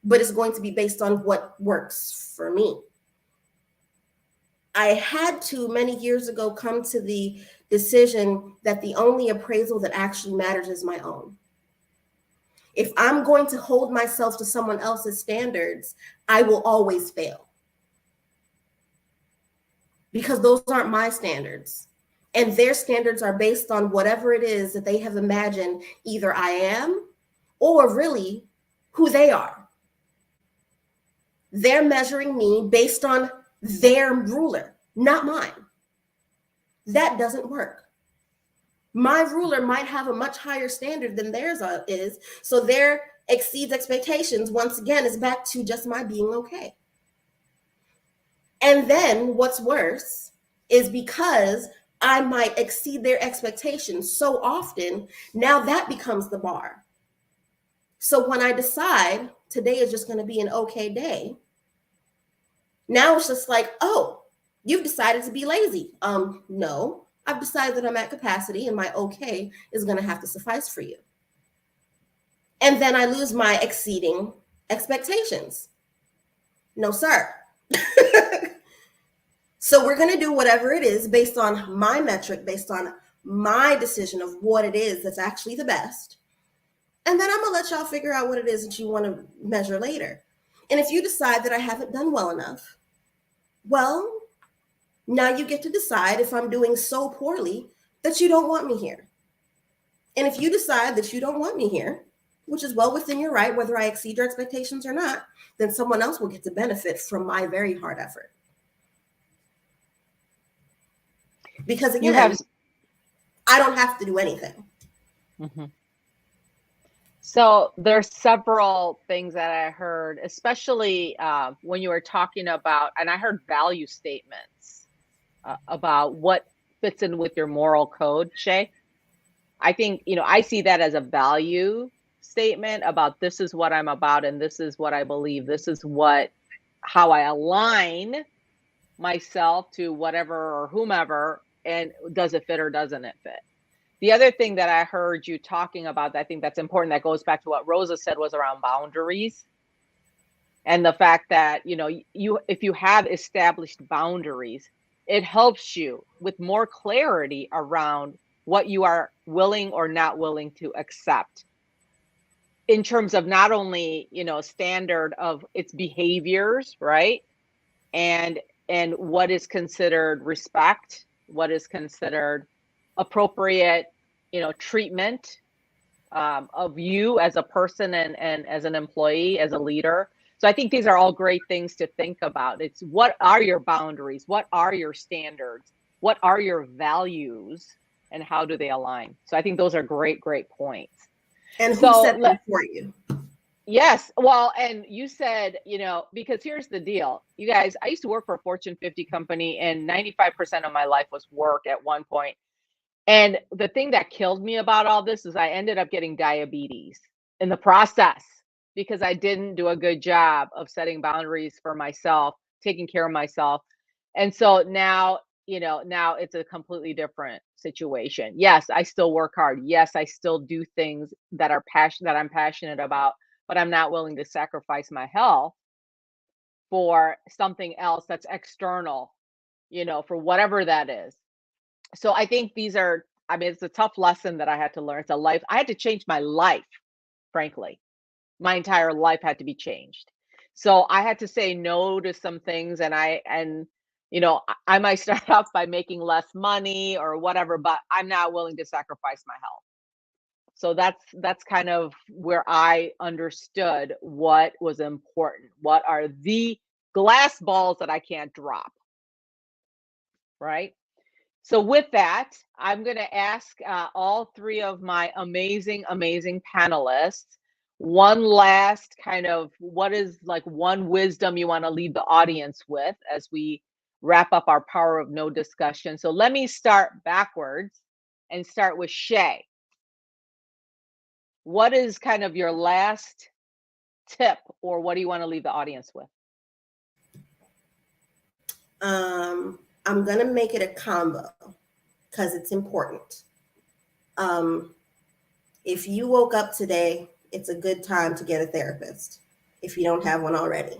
S5: but it's going to be based on what works for me. I had to, many years ago, come to the decision that the only appraisal that actually matters is my own. If I'm going to hold myself to someone else's standards, I will always fail. Because those aren't my standards. And their standards are based on whatever it is that they have imagined either I am or really who they are. They're measuring me based on their ruler, not mine. That doesn't work. My ruler might have a much higher standard than theirs is, so their exceeds expectations, once again, is back to just my being okay. And then what's worse is because I might exceed their expectations so often, now that becomes the bar. So when I decide today is just going to be an okay day, now it's just like, oh, you've decided to be lazy. No, I've decided that I'm at capacity and my okay is going to have to suffice for you. And then I lose my exceeding expectations. No, sir. So we're going to do whatever it is based on my metric, based on my decision of what it is that's actually the best. And then I'm going to let y'all figure out what it is that you want to measure later. And if you decide that I haven't done well enough, well, now you get to decide if I'm doing so poorly that you don't want me here. And if you decide that you don't want me here, which is well within your right, whether I exceed your expectations or not, then someone else will get to benefit from my very hard effort. Because again, I don't have to do anything.
S3: Mm-hmm. So there's several things that I heard, especially when you were talking about, and I heard value statements about what fits in with your moral code, Shay. I think, I see that as a value statement about this is what I'm about and this is what I believe. This is how I align myself to whatever or whomever, and does it fit or doesn't it fit? The other thing that I heard you talking about, I think that's important, that goes back to what Rosa said, was around boundaries. And the fact that, if you have established boundaries, it helps you with more clarity around what you are willing or not willing to accept in terms of not only, standard of its behaviors, right? And what is considered respect, what is considered appropriate, treatment of you as a person and as an employee, as a leader. So I think these are all great things to think about. It's what are your boundaries? What are your standards? What are your values? And how do they align? So I think those are great, great points.
S5: And who set them for you?
S3: Yes. Well, and you said, because here's the deal. You guys, I used to work for a Fortune 50 company, and 95% of my life was work at one point. And the thing that killed me about all this is I ended up getting diabetes in the process because I didn't do a good job of setting boundaries for myself, taking care of myself. And so now, now it's a completely different situation. Yes, I still work hard. Yes, I still do things that I'm passionate about, but I'm not willing to sacrifice my health for something else that's external, for whatever that is. So I think it's a tough lesson that I had to learn. I had to change my life, frankly. My entire life had to be changed. So I had to say no to some things, and I might start off by making less money or whatever, but I'm not willing to sacrifice my health. So that's kind of where I understood what was important. What are the glass balls that I can't drop, right? So with that, I'm going to ask all three of my amazing, amazing panelists one last kind of what is like one wisdom you want to leave the audience with as we wrap up our Power of No discussion. So let me start backwards and start with Shay. What is kind of your last tip, or what do you want to leave the audience with?
S5: I'm going to make it a combo because it's important. If you woke up today, it's a good time to get a therapist if you don't have one already.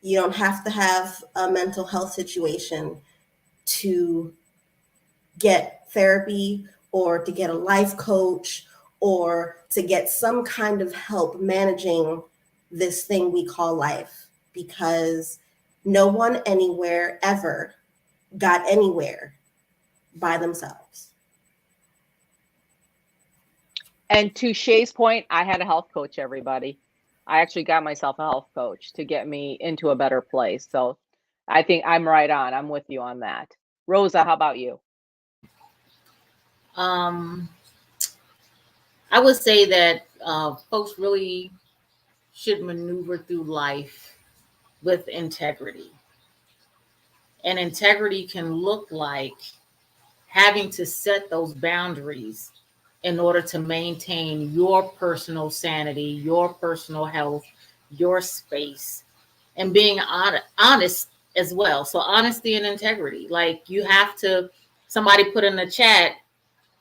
S5: You don't have to have a mental health situation to get therapy or to get a life coach or to get some kind of help managing this thing we call life, because no one anywhere ever got anywhere by themselves.
S3: And to Shay's point, I had a health coach, everybody. I actually got myself a health coach to get me into a better place. So I think I'm right on. I'm with you on that. Rosa, how about you?
S4: I would say that folks really should maneuver through life with integrity. And integrity can look like having to set those boundaries in order to maintain your personal sanity, your personal health, your space, and being honest as well. So honesty and integrity. Like you have to, somebody put in the chat,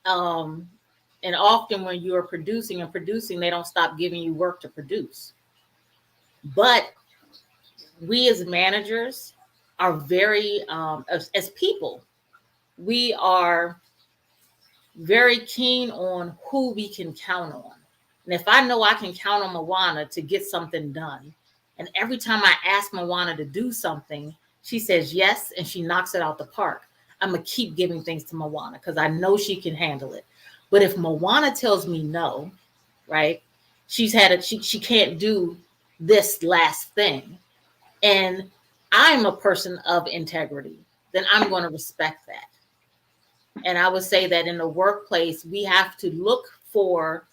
S4: and often when you are producing, they don't stop giving you work to produce. But we as managers are very, as people, we are very keen on who we can count on. And if I know I can count on Moana to get something done, and every time I ask Moana to do something, she says yes, and she knocks it out the park, I'm going to keep giving things to Moana because I know she can handle it. But if Moana tells me no, right, she can't do this last thing, and I'm a person of integrity, then I'm going to respect that. And I would say that in the workplace, we have to look for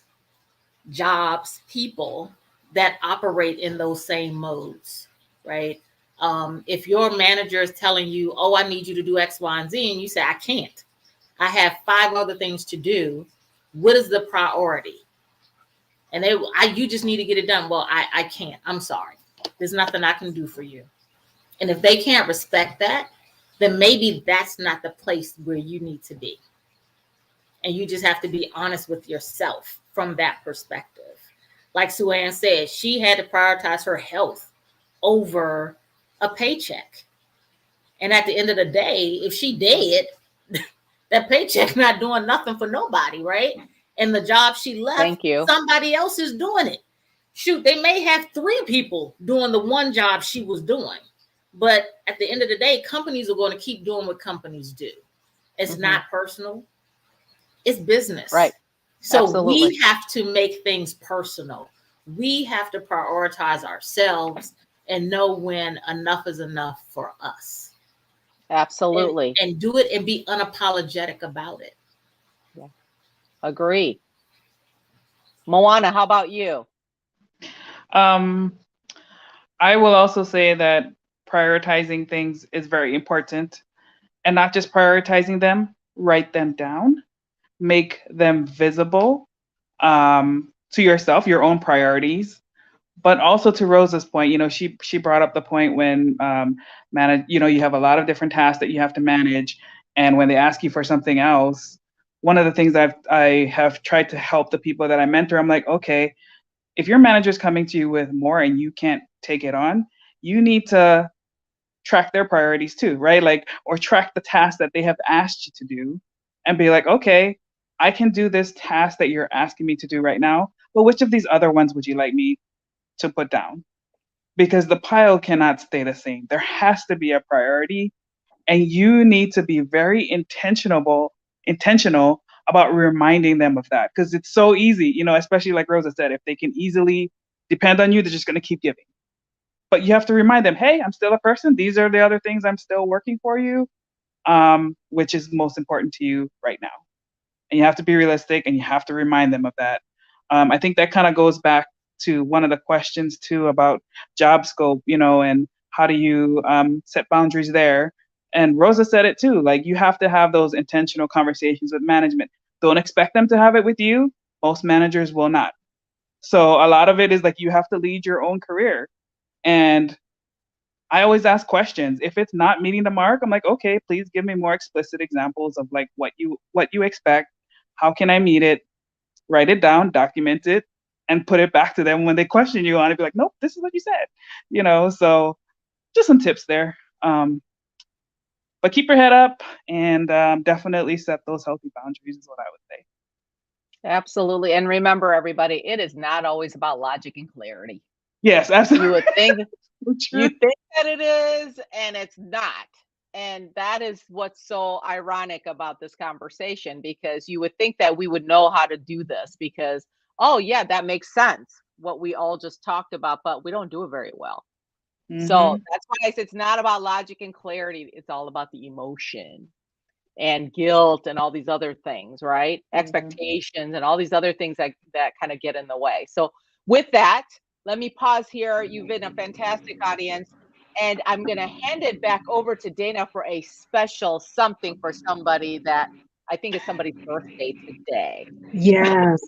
S4: jobs, people that operate in those same modes, right? If your manager is telling you, oh, I need you to do X, Y, and Z, and you say, I can't. I have 5 other things to do. What is the priority? And you just need to get it done. Well, I can't. I'm sorry. There's nothing I can do for you. And if they can't respect that, then maybe that's not the place where you need to be. And you just have to be honest with yourself from that perspective. Like Sue Ann said, she had to prioritize her health over a paycheck. And at the end of the day, if she did, that paycheck not doing nothing for nobody, right? And the job she left, somebody else is doing it. Shoot, they may have 3 people doing the one job she was doing. But at the end of the day, companies are going to keep doing what companies do. It's not personal. It's business.
S3: Right.
S4: So
S3: Absolutely.
S4: we have to make things personal. We have to prioritize ourselves and know when enough is enough for us.
S3: Absolutely.
S4: And do it and be unapologetic about it.
S3: Yeah. Agree. Moana, how about you?
S6: I will also say that prioritizing things is very important, and not just prioritizing them, write them down, make them visible to yourself, your own priorities, but also to Rosa's point, she brought up the point when you have a lot of different tasks that you have to manage, and when they ask you for something else, one of the things I have tried to help the people that I mentor, I'm like, okay, if your manager's coming to you with more and you can't take it on, you need to track their priorities too, right? Like, or track the tasks that they have asked you to do and be like, okay, I can do this task that you're asking me to do right now, but which of these other ones would you like me to put down? Because the pile cannot stay the same. There has to be a priority, and you need to be very intentional about reminding them of that, because it's so easy, especially like Rosa said, if they can easily depend on you, they're just going to keep giving. But you have to remind them, hey, I'm still a person. These are the other things I'm still working for you, which is most important to you right now. And you have to be realistic, and you have to remind them of that. I think that kind of goes back to one of the questions too about job scope, and how do you set boundaries there? And Rosa said it too, like, you have to have those intentional conversations with management. Don't expect them to have it with you. Most managers will not. So a lot of it is like, you have to lead your own career. And I always ask questions. If it's not meeting the mark, I'm like, okay, please give me more explicit examples of like what you expect. How can I meet it? Write it down, document it, and put it back to them when they question you on it. Be like, nope, this is what you said. So just some tips there. But keep your head up, and definitely set those healthy boundaries is what I would say.
S3: Absolutely. And remember, everybody, it is not always about logic and clarity.
S6: Yes, absolutely.
S3: You would think that it is, and it's not. And that is what's so ironic about this conversation, because you would think that we would know how to do this because, oh, yeah, that makes sense, what we all just talked about, but we don't do it very well. So that's why I say it's not about logic and clarity. It's all about the emotion and guilt and all these other things, right? Expectations and all these other things that kind of get in the way. So with that, let me pause here. You've been a fantastic audience, and I'm going to hand it back over to Dana for a special something for somebody that I think is somebody's birthday today.
S2: Yes,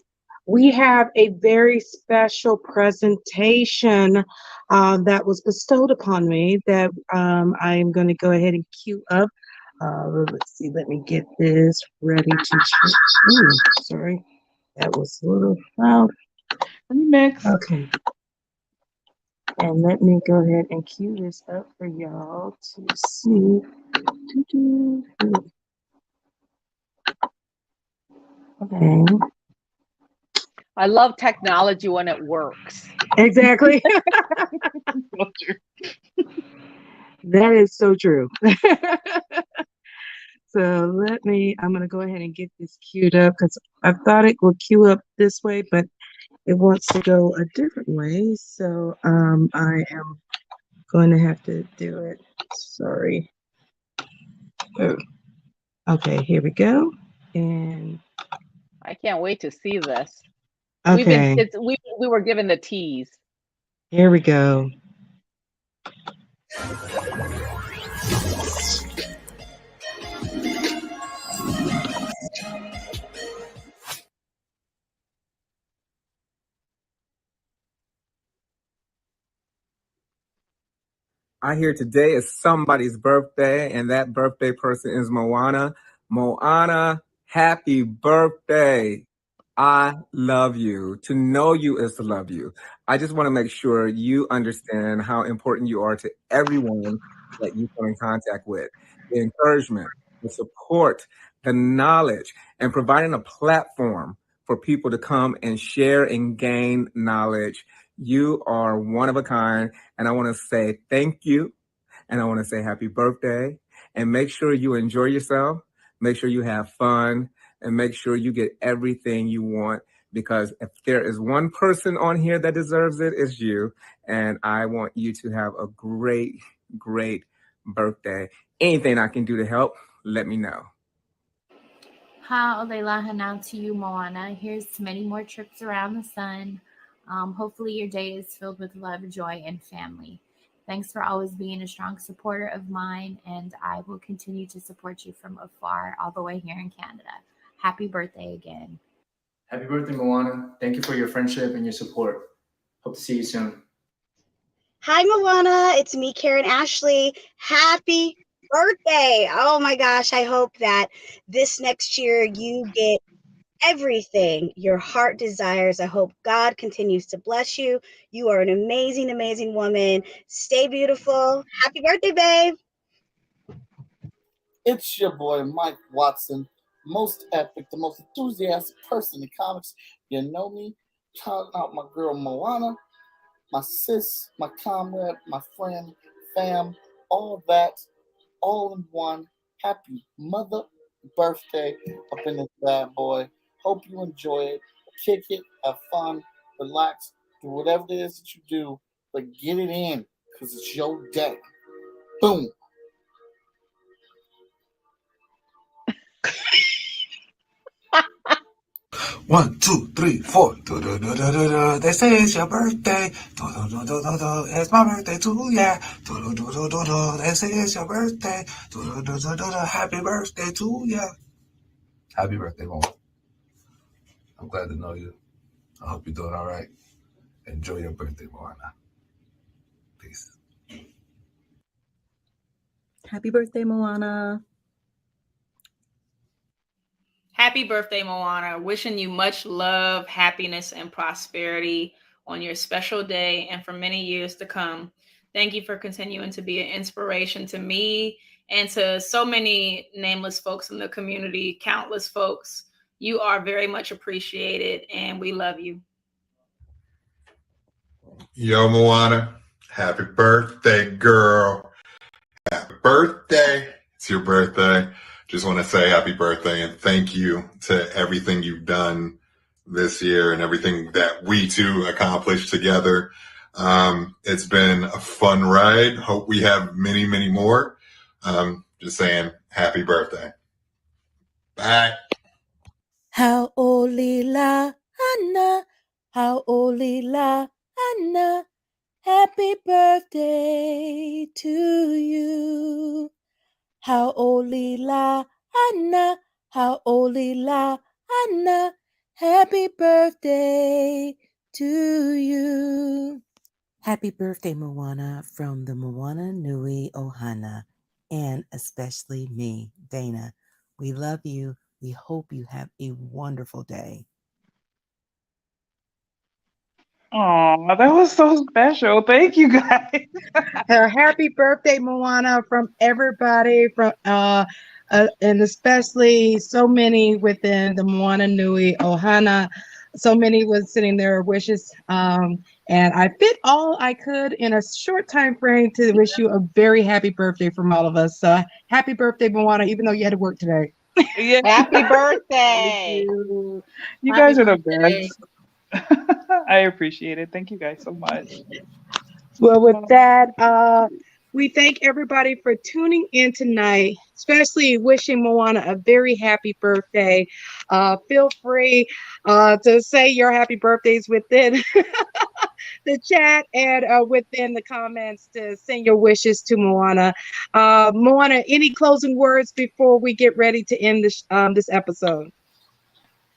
S2: we have a very special presentation that was bestowed upon me that I'm going to go ahead and queue up. Let's see, let me get this ready to. Ooh, sorry, that was a little loud.
S6: Remix.
S2: Okay. And let me go ahead and cue this up for y'all to see. Okay.
S3: I love technology when it works.
S2: Exactly. That is so true. So I'm going to go ahead and get this queued up because I thought it would queue up this way, but it wants to go a different way. So I am going to have to do it. Sorry. Oh, okay, here we go. And
S3: I can't wait to see this.
S2: okay,
S3: We were given the tease.
S2: here we go.
S7: I hear today is somebody's birthday, and that birthday person is Moana. Moana, happy birthday. I love you. To know you is to love you. I just want to make sure you understand how important you are to everyone that you come in contact with. The encouragement, the support, the knowledge, and providing a platform for people to come and share and gain knowledge. You are one of a kind, and I want to say thank you, and I want to say happy birthday, and make sure you enjoy yourself, make sure you have fun, and make sure you get everything you want, because if there is one person on here that deserves it, it's you, and I want you to have a great, great birthday. Anything I can do to help, let me know.
S8: Ha'olelaha now to you, Moana. Here's to many more trips around the sun. Hopefully your day is filled with love, joy, and family. Thanks for always being a strong supporter of mine, and I will continue to support you from afar all the way here in Canada. Happy birthday again.
S9: Happy birthday, Moana. Thank you for your friendship and your support. Hope to see you soon.
S10: Hi, Moana. It's me, Karen Ashley. Happy birthday. Oh my gosh. I hope that this next year you get everything your heart desires. I hope God continues to bless you. You are an amazing, amazing woman. Stay beautiful. Happy birthday, babe.
S11: It's your boy, Mike Watson. Most epic, the most enthusiastic person in comics. You know me. Shout out my girl, Moana. My sis, my comrade, my friend, fam, all that, all in one. Happy mother birthday up in this bad boy. Hope you enjoy it. Kick it, have fun, relax, do whatever it is that you do, but get it in because it's your day. Boom.
S12: One, two, three, four. Do-do-do-do-do-do. They say it's your birthday. Do-do-do-do-do-do. It's my birthday too, yeah. Do-do-do-do-do-do. They say it's your birthday. Do-do-do-do-do-do. Happy birthday to ya. Happy birthday, Mom. I'm glad to know you. I hope you're doing all right. Enjoy your birthday, Moana. Peace.
S13: Happy birthday, Moana.
S4: Happy birthday, Moana. Wishing you much love, happiness, and prosperity on your special day and for many years to come. Thank you for continuing to be an inspiration to me and to so many nameless folks in the community, countless folks. You are very much appreciated, and we love you.
S14: Yo, Moana. Happy birthday, girl. Happy birthday. It's your birthday. Just want to say happy birthday and thank you to everything you've done this year and everything that we two accomplished together. It's been a fun ride. Hope we have many, many more. Just saying happy birthday. Bye.
S15: Ha'olila ana, ha'olila ana. Happy birthday to you. Ha'olila ana, ha'olila ana. Happy birthday to you.
S13: Happy birthday, Moana, from the Moana Nui Ohana, and especially me, Dana. We love you. We hope you have a wonderful day.
S6: Oh, that was so special. Thank you, guys.
S2: Happy birthday, Moana, from everybody, from and especially so many within the Moana Nui Ohana So many was sending their wishes. And I fit all I could in a short time frame to wish you a very happy birthday from all of us. Happy birthday, Moana, even though you had to work today.
S6: Yeah.
S3: Happy
S6: Thank
S3: birthday.
S6: you. You
S4: Happy
S6: guys are the
S4: birthday.
S6: best. I appreciate it. Thank you guys so much.
S2: Well, with that, we thank everybody for tuning in tonight, especially wishing Moana a very happy birthday. Feel free to say your happy birthdays within the chat and within the comments to send your wishes to Moana. Moana, any closing words before we get ready to end this episode?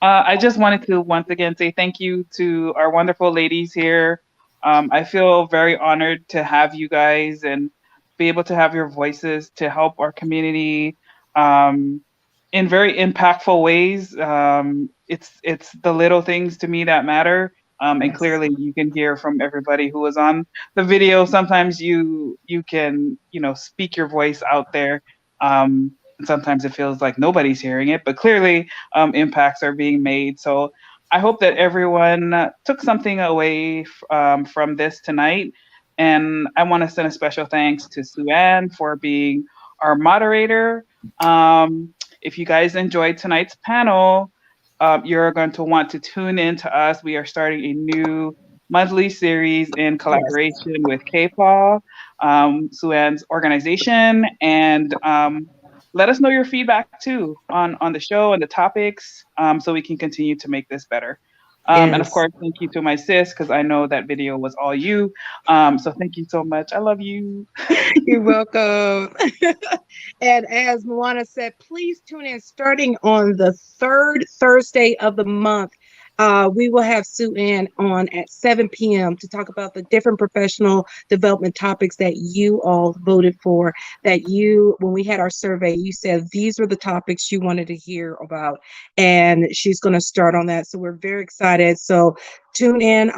S6: I just wanted to once again say thank you to our wonderful ladies here. I feel very honored to have you guys and be able to have your voices to help our community in very impactful ways. It's the little things to me that matter. And clearly, you can hear from everybody who was on the video. Sometimes you can speak your voice out there. And sometimes it feels like nobody's hearing it, but clearly impacts are being made. So I hope that everyone took something away from this tonight. And I want to send a special thanks to Sue Ann for being our moderator. If you guys enjoyed tonight's panel, you're going to want to tune in to us. We are starting a new monthly series in collaboration with CAPAW, Sue Ann's organization, and let us know your feedback too on the show and the topics, so we can continue to make this better. And of course, thank you to my sis, because I know that video was all you. So thank you so much. I love you.
S2: You're welcome. And as Moana said, please tune in starting on the third Thursday of the month. We will have Sue Ann on at 7 p.m. to talk about the different professional development topics that you all voted for. When we had our survey, you said these were the topics you wanted to hear about. And she's going to start on that. So we're very excited. So tune in.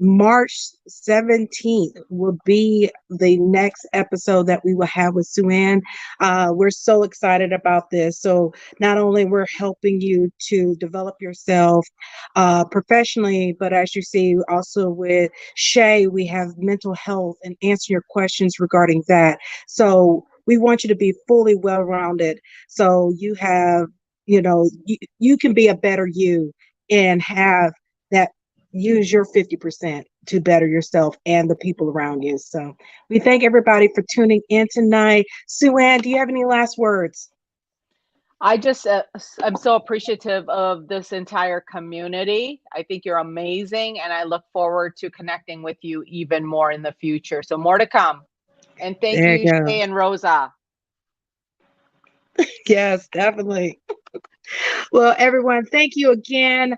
S2: March 17th will be the next episode that we will have with Sue Ann. We're so excited about this. So not only we're helping you to develop yourself professionally, but as you see, also with Shay, we have mental health and answer your questions regarding that. So we want you to be fully well-rounded. So you have, you can be a better you and have that. Use your 50% to better yourself and the people around you. So we thank everybody for tuning in tonight. Sue Ann, do you have any last words?
S3: I'm so appreciative of this entire community. I think you're amazing, and I look forward to connecting with you even more in the future. So more to come. And thank you, Shay and Rosa.
S2: Yes, definitely. Well, everyone, thank you again.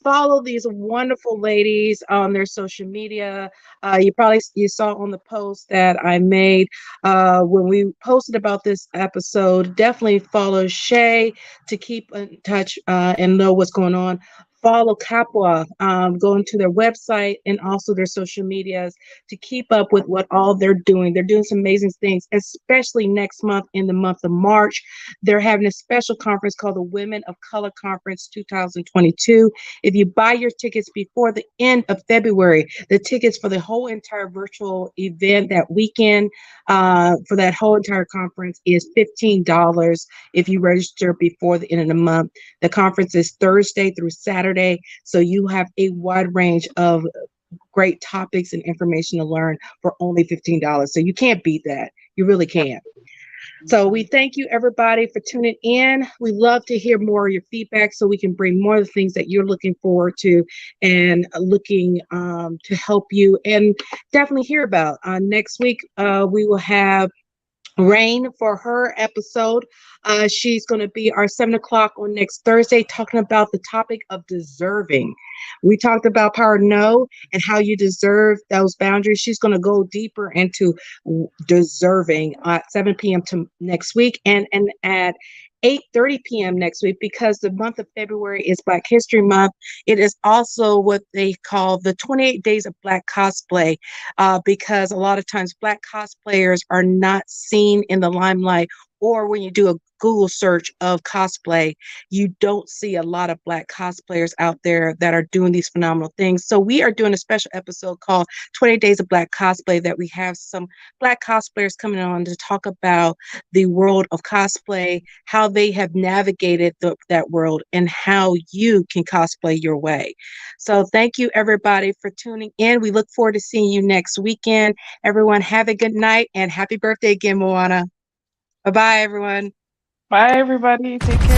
S2: Follow these wonderful ladies on their social media. You saw on the post that I made when we posted about this episode. Definitely follow Shay to keep in touch and know what's going on. Follow CAPAW, go into their website and also their social medias to keep up with what all they're doing. They're doing some amazing things, especially next month in the month of March. They're having a special conference called the Women of Color Conference 2022. If you buy your tickets before the end of February, the tickets for the whole entire virtual event that weekend for that whole entire conference is $15 if you register before the end of the month. The conference is Thursday through Saturday, so you have a wide range of great topics and information to learn for only $15. So you can't beat that. You really can't. So we thank you, everybody, for tuning in. We love to hear more of your feedback so we can bring more of the things that you're looking forward to and looking to help you and definitely hear about. Next week, we will have Rain for her episode. She's going to be our 7 o'clock on next Thursday, talking about the topic of deserving. We talked about power no and how you deserve those boundaries. She's going to go deeper into deserving at 7 p.m. to next week and at 8:30 p.m. next week, because the month of February is Black History Month. It is also what they call the 28 Days of Black Cosplay, because a lot of times Black cosplayers are not seen in the limelight or when you do a Google search of cosplay, you don't see a lot of Black cosplayers out there that are doing these phenomenal things. So we are doing a special episode called 20 Days of Black Cosplay that we have some Black cosplayers coming on to talk about the world of cosplay, how they have navigated that world, and how you can cosplay your way. So thank you, everybody, for tuning in. We look forward to seeing you next weekend. Everyone, have a good night, and happy birthday again, Moana. Bye-bye, everyone.
S6: Bye, everybody. Take care.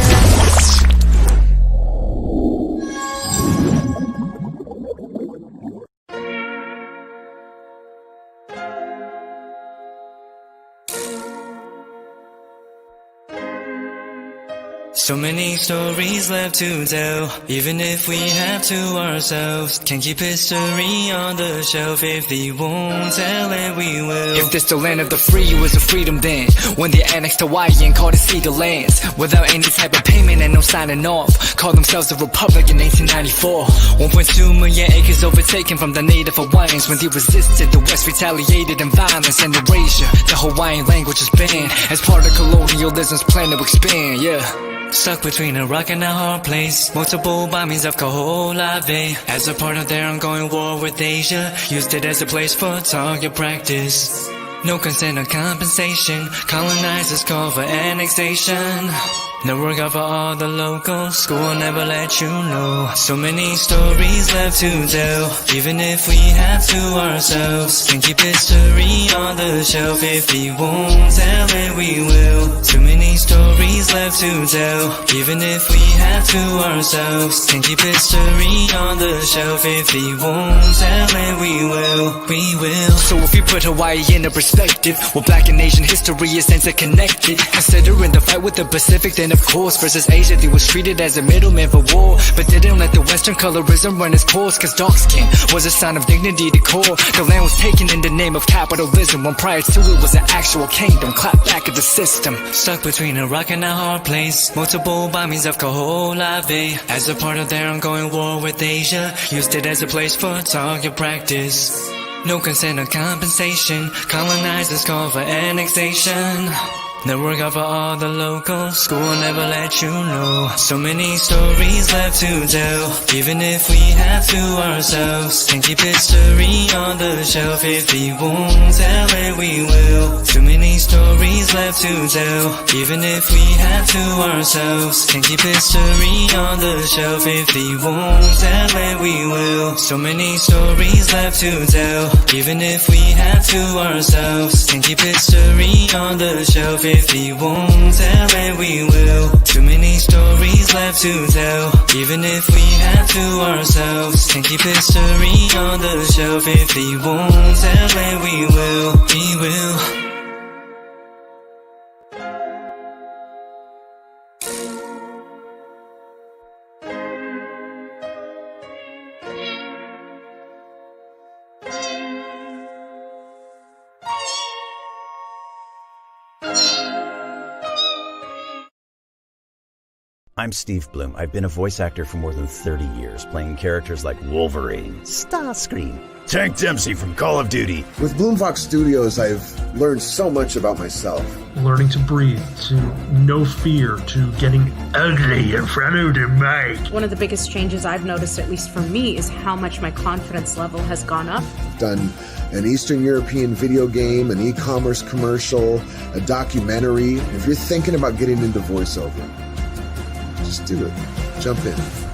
S16: So many stories left to tell, even if we have to ourselves. Can't keep history on the shelf. If they won't tell it, we will.
S17: If this the land of the free, it was a freedom then. When they annexed Hawaii and called it Cedar Lands, without any type of payment and no signing off. Called themselves a republic in 1894. 1.2 million acres overtaken from the native Hawaiians. When they resisted, the West retaliated in violence and erasure. The Hawaiian language is banned as part of colonialism's plan to expand, yeah.
S16: Stuck between a rock and a hard place. Multiple bombings of Kaho'olawe as a part of their ongoing war with Asia. Used it as a place for target practice. No consent or compensation. Colonizers call for annexation. No work out for all the locals. School will never let you know. So many stories left to tell, even if we have to ourselves. Can't keep history on the shelf. If we won't tell it, we will. Too many stories left to tell, even if we have to ourselves. Can't keep history on the shelf. If we won't tell it, we will. We will.
S17: So if you put Hawaii into perspective, well, Black and Asian history is interconnected. Considering the fight with the Pacific, then of course, versus Asia, they was treated as a middleman for war, but didn't let the Western colorism run its course, cause dark skin was a sign of dignity to core. The land was taken in the name of capitalism, when prior to it was an actual kingdom. Clap back at the system.
S16: Stuck between a rock and a hard place. Multiple bombings of Kaho'olawe as a part of their ongoing war with Asia. Used it as a place for target practice. No consent or compensation. Colonizers call for annexation. No work out for all the locals. School will never let you know. So many stories left to tell, even if we have to ourselves. Can't keep history on the shelf. If we won't tell it, we will. Too many stories left to tell, even if we have to ourselves. Can't keep history on the shelf. If we won't tell it, we will. So many stories left to tell, even if we have to ourselves. Can't keep history on the shelf. If we won't tell it, we will. Too many stories left to tell, even if we have to ourselves. Can't keep history on the shelf. If we won't tell it, we will. We will.
S1: I'm Steve Bloom. I've been a voice actor for more than 30 years, playing characters like Wolverine, Starscream, Tank Dempsey from Call of Duty.
S18: With Bloomfox Studios, I've learned so much about myself.
S19: Learning to breathe, to no fear, to getting ugly in front of the mic.
S20: One of the biggest changes I've noticed, at least for me, is how much my confidence level has gone up.
S18: Done an Eastern European video game, an e-commerce commercial, a documentary. If you're thinking about getting into voiceover, just do it. Jump in.